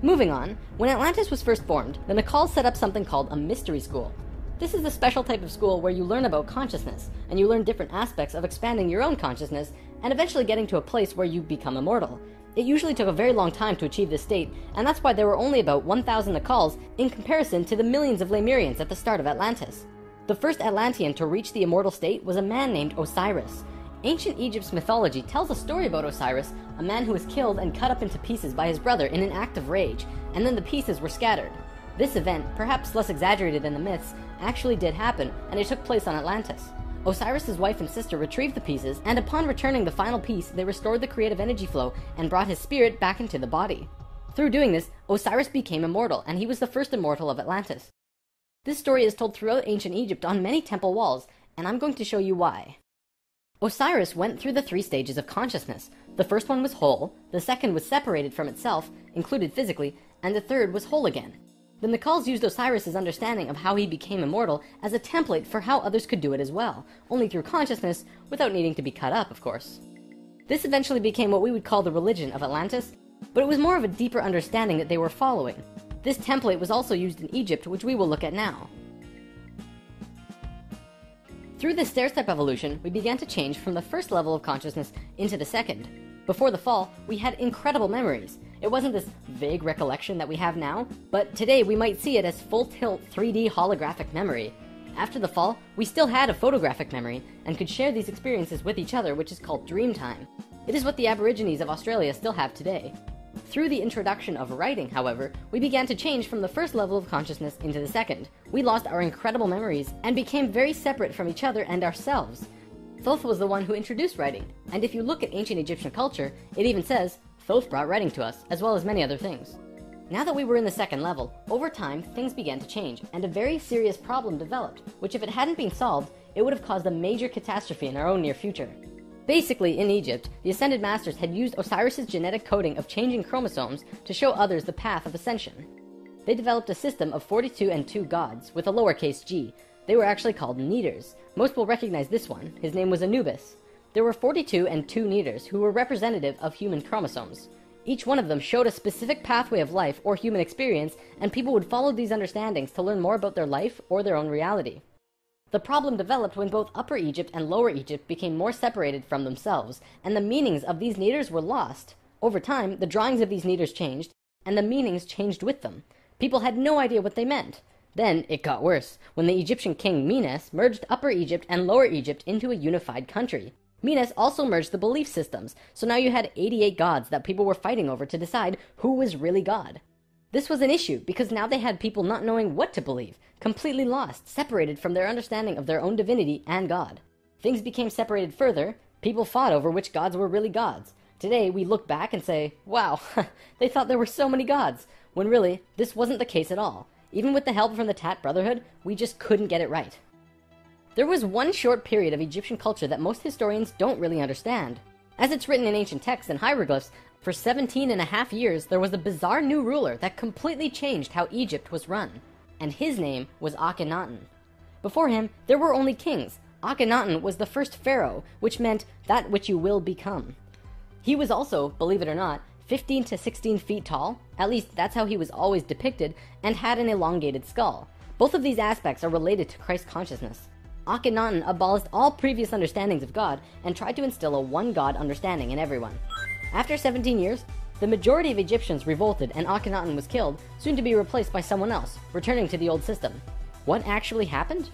Moving on, when Atlantis was first formed, the Nacals set up something called a mystery school. This is the special type of school where you learn about consciousness, and you learn different aspects of expanding your own consciousness, and eventually getting to a place where you become immortal. It usually took a very long time to achieve this state, and that's why there were only about 1,000 Nacals in comparison to the millions of Lemurians at the start of Atlantis. The first Atlantean to reach the immortal state was a man named Osiris. Ancient Egypt's mythology tells a story about Osiris, a man who was killed and cut up into pieces by his brother in an act of rage, and then the pieces were scattered. This event, perhaps less exaggerated than the myths, actually did happen, and it took place on Atlantis. Osiris's wife and sister retrieved the pieces, and upon returning the final piece, they restored the creative energy flow and brought his spirit back into the body. Through doing this, Osiris became immortal, and he was the first immortal of Atlantis. This story is told throughout ancient Egypt on many temple walls, and I'm going to show you why. Osiris went through the 3 stages of consciousness. The first one was whole, the second was separated from itself, included physically, and the third was whole again. The Nacals used Osiris's understanding of how he became immortal as a template for how others could do it as well, only through consciousness, without needing to be cut up, of course. This eventually became what we would call the religion of Atlantis, but it was more of a deeper understanding that they were following. This template was also used in Egypt, which we will look at now. Through this stair-step evolution, we began to change from the first level of consciousness into the second. Before the fall, we had incredible memories. It wasn't this vague recollection that we have now, but today we might see it as full-tilt 3D holographic memory. After the fall, we still had a photographic memory, and could share these experiences with each other, which is called dream time. It is what the Aborigines of Australia still have today. Through the introduction of writing, however, we began to change from the first level of consciousness into the second. We lost our incredible memories, and became very separate from each other and ourselves. Thoth was the one who introduced writing, and if you look at ancient Egyptian culture, it even says, Thoth brought writing to us, as well as many other things. Now that we were in the second level, over time, things began to change, and a very serious problem developed, which if it hadn't been solved, it would have caused a major catastrophe in our own near future. Basically, in Egypt, the Ascended Masters had used Osiris's genetic coding of changing chromosomes to show others the path of ascension. They developed a system of 42 and 2 gods, with a lowercase g. They were actually called Neters. Most will recognize this one. His name was Anubis. There were 42 and 2 Neters who were representative of human chromosomes. Each one of them showed a specific pathway of life or human experience, and people would follow these understandings to learn more about their life or their own reality. The problem developed when both Upper Egypt and Lower Egypt became more separated from themselves, and the meanings of these Neters were lost. Over time, the drawings of these Neters changed, and the meanings changed with them. People had no idea what they meant. Then it got worse, when the Egyptian king Menes merged Upper Egypt and Lower Egypt into a unified country. Menes also merged the belief systems, so now you had 88 gods that people were fighting over to decide who was really God. This was an issue, because now they had people not knowing what to believe, completely lost, separated from their understanding of their own divinity and God. Things became separated further, people fought over which gods were really gods. Today, we look back and say, wow, they thought there were so many gods, when really, this wasn't the case at all. Even with the help from the Tat Brotherhood, we just couldn't get it right. There was one short period of Egyptian culture that most historians don't really understand. As it's written in ancient texts and hieroglyphs, for 17.5 years there was a bizarre new ruler that completely changed how Egypt was run. And his name was Akhenaten. Before him, there were only kings. Akhenaten was the first pharaoh, which meant that which you will become. He was also, believe it or not, 15 to 16 feet tall, at least that's how he was always depicted, and had an elongated skull. Both of these aspects are related to Christ consciousness. Akhenaten abolished all previous understandings of God and tried to instill a one-God understanding in everyone. After 17 years, the majority of Egyptians revolted and Akhenaten was killed, soon to be replaced by someone else, returning to the old system. What actually happened?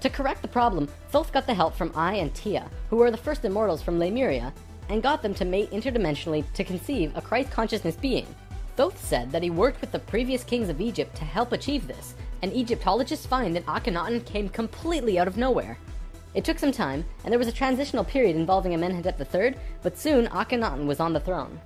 To correct the problem, Thoth got the help from Ai and Tia, who were the first immortals from Lemuria, and got them to mate interdimensionally to conceive a Christ consciousness being. Thoth said that he worked with the previous kings of Egypt to help achieve this, and Egyptologists find that Akhenaten came completely out of nowhere. It took some time, and there was a transitional period involving Amenhotep III, but soon Akhenaten was on the throne.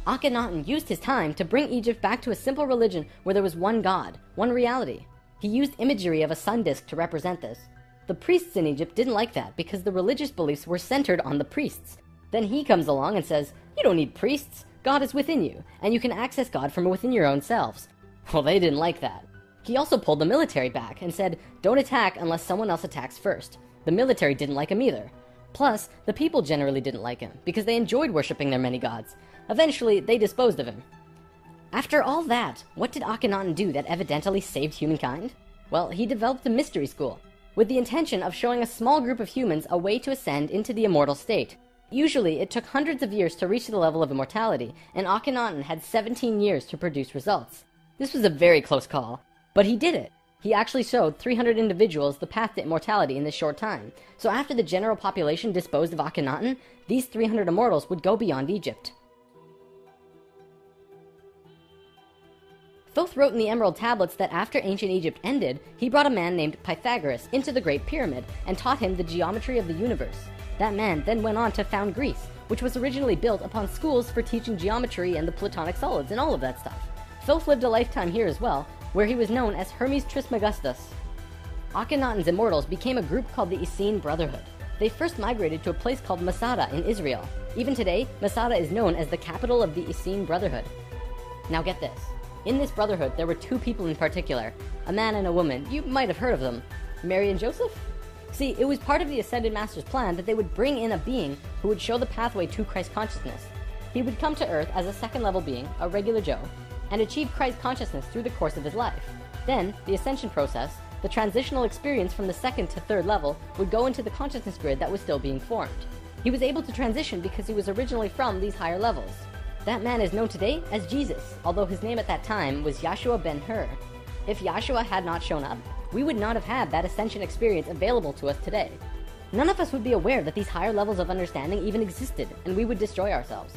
Akhenaten used his time to bring Egypt back to a simple religion where there was one God, one reality. He used imagery of a sun disk to represent this. The priests in Egypt didn't like that because the religious beliefs were centered on the priests. Then he comes along and says, you don't need priests, God is within you, and you can access God from within your own selves. Well, they didn't like that. He also pulled the military back and said, don't attack unless someone else attacks first. The military didn't like him either. Plus, the people generally didn't like him because they enjoyed worshipping their many gods. Eventually, they disposed of him. After all that, what did Akhenaten do that evidently saved humankind? Well, he developed a mystery school, with the intention of showing a small group of humans a way to ascend into the immortal state. Usually, it took hundreds of years to reach the level of immortality, and Akhenaten had 17 years to produce results. This was a very close call, but he did it. He actually showed 300 individuals the path to immortality in this short time. So after the general population disposed of Akhenaten, these 300 immortals would go beyond Egypt. Thoth wrote in the Emerald Tablets that after ancient Egypt ended, he brought a man named Pythagoras into the Great Pyramid and taught him the geometry of the universe. That man then went on to found Greece, which was originally built upon schools for teaching geometry and the Platonic solids and all of that stuff. Thoth lived a lifetime here as well, where he was known as Hermes Trismegistus. Akhenaten's immortals became a group called the Essene Brotherhood. They first migrated to a place called Masada in Israel. Even today, Masada is known as the capital of the Essene Brotherhood. Now get this. In this brotherhood, there were two people in particular, a man and a woman. You might have heard of them. Mary and Joseph? See, it was part of the Ascended Master's plan that they would bring in a being who would show the pathway to Christ consciousness. He would come to Earth as a second-level being, a regular Joe, and achieve Christ consciousness through the course of his life. Then, the ascension process, the transitional experience from the second to third level, would go into the consciousness grid that was still being formed. He was able to transition because he was originally from these higher levels. That man is known today as Jesus, although his name at that time was Yahshua ben Hur. If Yahshua had not shown up, we would not have had that ascension experience available to us today. None of us would be aware that these higher levels of understanding even existed, and we would destroy ourselves.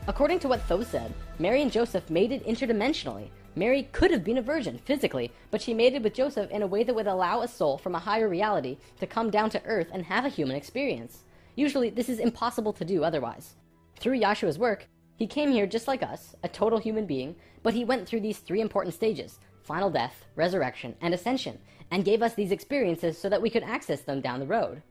According to what Thoth said, Mary and Joseph mated interdimensionally. Mary could have been a virgin, physically, but she mated with Joseph in a way that would allow a soul from a higher reality to come down to Earth and have a human experience. Usually, this is impossible to do otherwise. Through Yahshua's work, he came here just like us, a total human being, but he went through these three important stages: final death, resurrection, and ascension, and gave us these experiences so that we could access them down the road.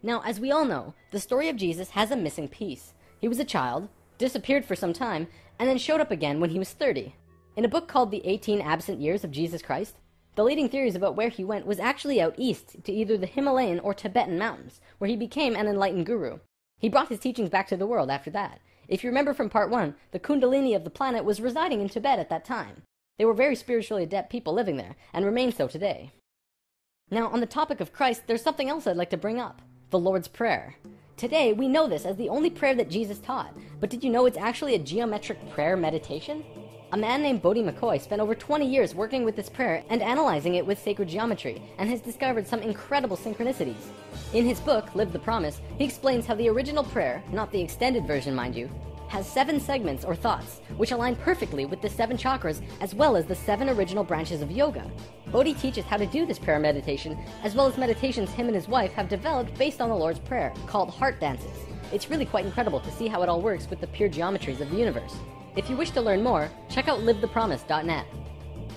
Now, as we all know, the story of Jesus has a missing piece. He was a child, disappeared for some time, and then showed up again when he was 30. In a book called The 18 Absent Years of Jesus Christ, the leading theories about where he went was actually out east to either the Himalayan or Tibetan mountains, where he became an enlightened guru. He brought his teachings back to the world after that. If you remember from part 1, the Kundalini of the planet was residing in Tibet at that time. They were very spiritually adept people living there, and remain so today. Now, on the topic of Christ, there's something else I'd like to bring up: the Lord's Prayer. Today, we know this as the only prayer that Jesus taught, but did you know it's actually a geometric prayer meditation? A man named Bodhi McCoy spent over 20 years working with this prayer and analyzing it with sacred geometry, and has discovered some incredible synchronicities. In his book, Live the Promise, he explains how the original prayer, not the extended version mind you, has 7 segments or thoughts, which align perfectly with the 7 chakras as well as the 7 original branches of yoga. Bodhi teaches how to do this prayer meditation, as well as meditations him and his wife have developed based on the Lord's Prayer, called heart dances. It's really quite incredible to see how it all works with the pure geometries of the universe. If you wish to learn more, check out livethepromise.net.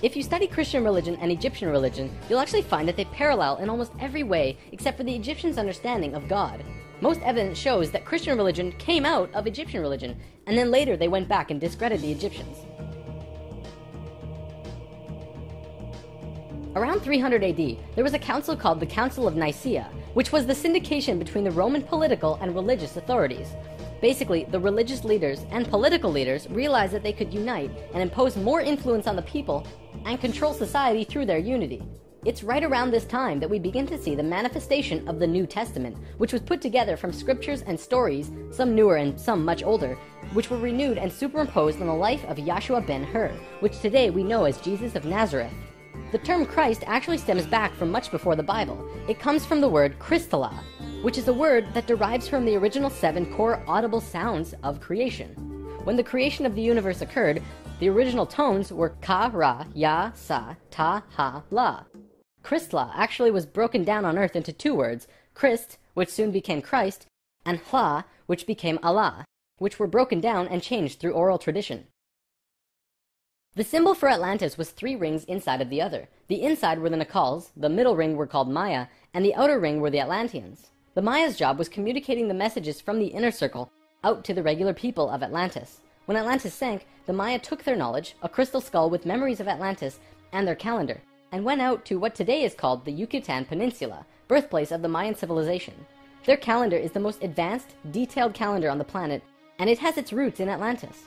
If you study Christian religion and Egyptian religion, you'll actually find that they parallel in almost every way except for the Egyptians' understanding of God. Most evidence shows that Christian religion came out of Egyptian religion, and then later they went back and discredited the Egyptians. Around 300 AD, there was a council called the Council of Nicaea, which was the syndication between the Roman political and religious authorities. Basically, the religious leaders and political leaders realized that they could unite and impose more influence on the people and control society through their unity. It's right around this time that we begin to see the manifestation of the New Testament, which was put together from scriptures and stories, some newer and some much older, which were renewed and superimposed on the life of Yahshua ben Hur, which today we know as Jesus of Nazareth. The term Christ actually stems back from much before the Bible. It comes from the word Christala, which is a word that derives from the original 7 core audible sounds of creation. When the creation of the universe occurred, the original tones were ka, ra, ya, sa, ta, ha, la. Christla actually was broken down on earth into 2 words, Christ, which soon became Christ, and Hla, which became Allah, which were broken down and changed through oral tradition. The symbol for Atlantis was 3 rings inside of the other. The inside were the Nacals, the middle ring were called Maya, and the outer ring were the Atlanteans. The Maya's job was communicating the messages from the inner circle out to the regular people of Atlantis. When Atlantis sank, the Maya took their knowledge, a crystal skull with memories of Atlantis, and their calendar, and went out to what today is called the Yucatan Peninsula, birthplace of the Mayan civilization. Their calendar is the most advanced, detailed calendar on the planet, and it has its roots in Atlantis.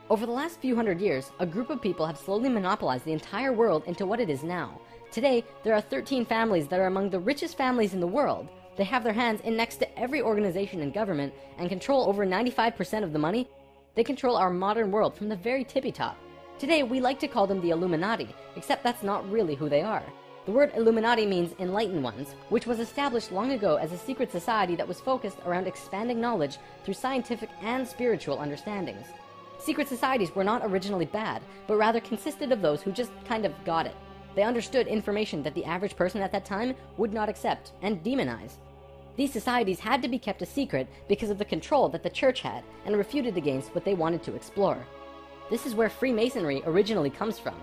Over the last few hundred years, a group of people have slowly monopolized the entire world into what it is now. Today, there are 13 families that are among the richest families in the world. They have their hands in next to every organization and government and control over 95% of the money. They control our modern world from the very tippy top. Today, we like to call them the Illuminati, except that's not really who they are. The word Illuminati means enlightened ones, which was established long ago as a secret society that was focused around expanding knowledge through scientific and spiritual understandings. Secret societies were not originally bad, but rather consisted of those who just kind of got it. They understood information that the average person at that time would not accept and demonize. These societies had to be kept a secret because of the control that the church had and refuted against what they wanted to explore. This is where Freemasonry originally comes from.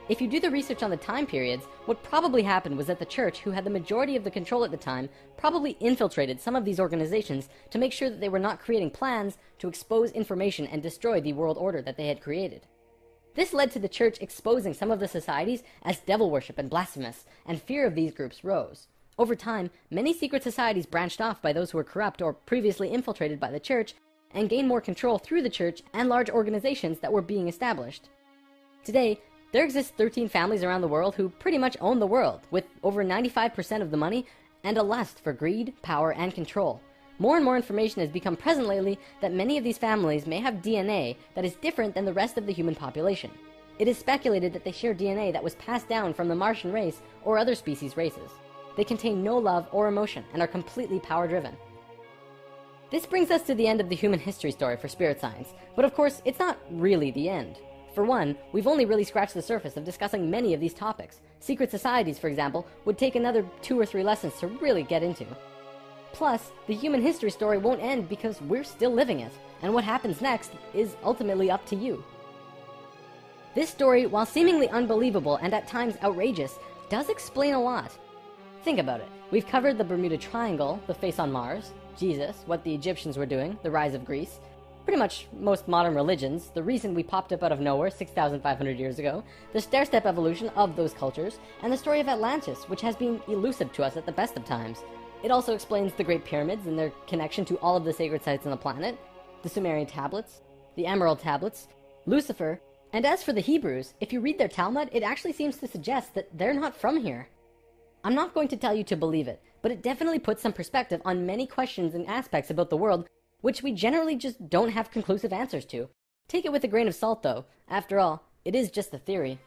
If you do the research on the time periods, what probably happened was that the church, who had the majority of the control at the time, probably infiltrated some of these organizations to make sure that they were not creating plans to expose information and destroy the world order that they had created. This led to the church exposing some of the societies as devil worship and blasphemous, and fear of these groups rose. Over time, many secret societies branched off by those who were corrupt or previously infiltrated by the church, and gained more control through the church and large organizations that were being established. Today, there exist 13 families around the world who pretty much own the world, with over 95% of the money and a lust for greed, power, and control. More and more information has become present lately that many of these families may have DNA that is different than the rest of the human population. It is speculated that they share DNA that was passed down from the Martian race or other species races. They contain no love or emotion and are completely power-driven. This brings us to the end of the human history story for spirit science, but of course, it's not really the end. For one, we've only really scratched the surface of discussing many of these topics. Secret societies, for example, would take another 2 or 3 lessons to really get into. Plus, the human history story won't end because we're still living it, and what happens next is ultimately up to you. This story, while seemingly unbelievable and at times outrageous, does explain a lot. Think about it. We've covered the Bermuda Triangle, the face on Mars, Jesus, what the Egyptians were doing, the rise of Greece, pretty much most modern religions, the reason we popped up out of nowhere 6,500 years ago, the stair-step evolution of those cultures, and the story of Atlantis, which has been elusive to us at the best of times. It also explains the Great Pyramids and their connection to all of the sacred sites on the planet, the Sumerian tablets, the Emerald tablets, Lucifer, and as for the Hebrews, if you read their Talmud, it actually seems to suggest that they're not from here. I'm not going to tell you to believe it, but it definitely puts some perspective on many questions and aspects about the world which we generally just don't have conclusive answers to. Take it with a grain of salt, though. After all, it is just a theory.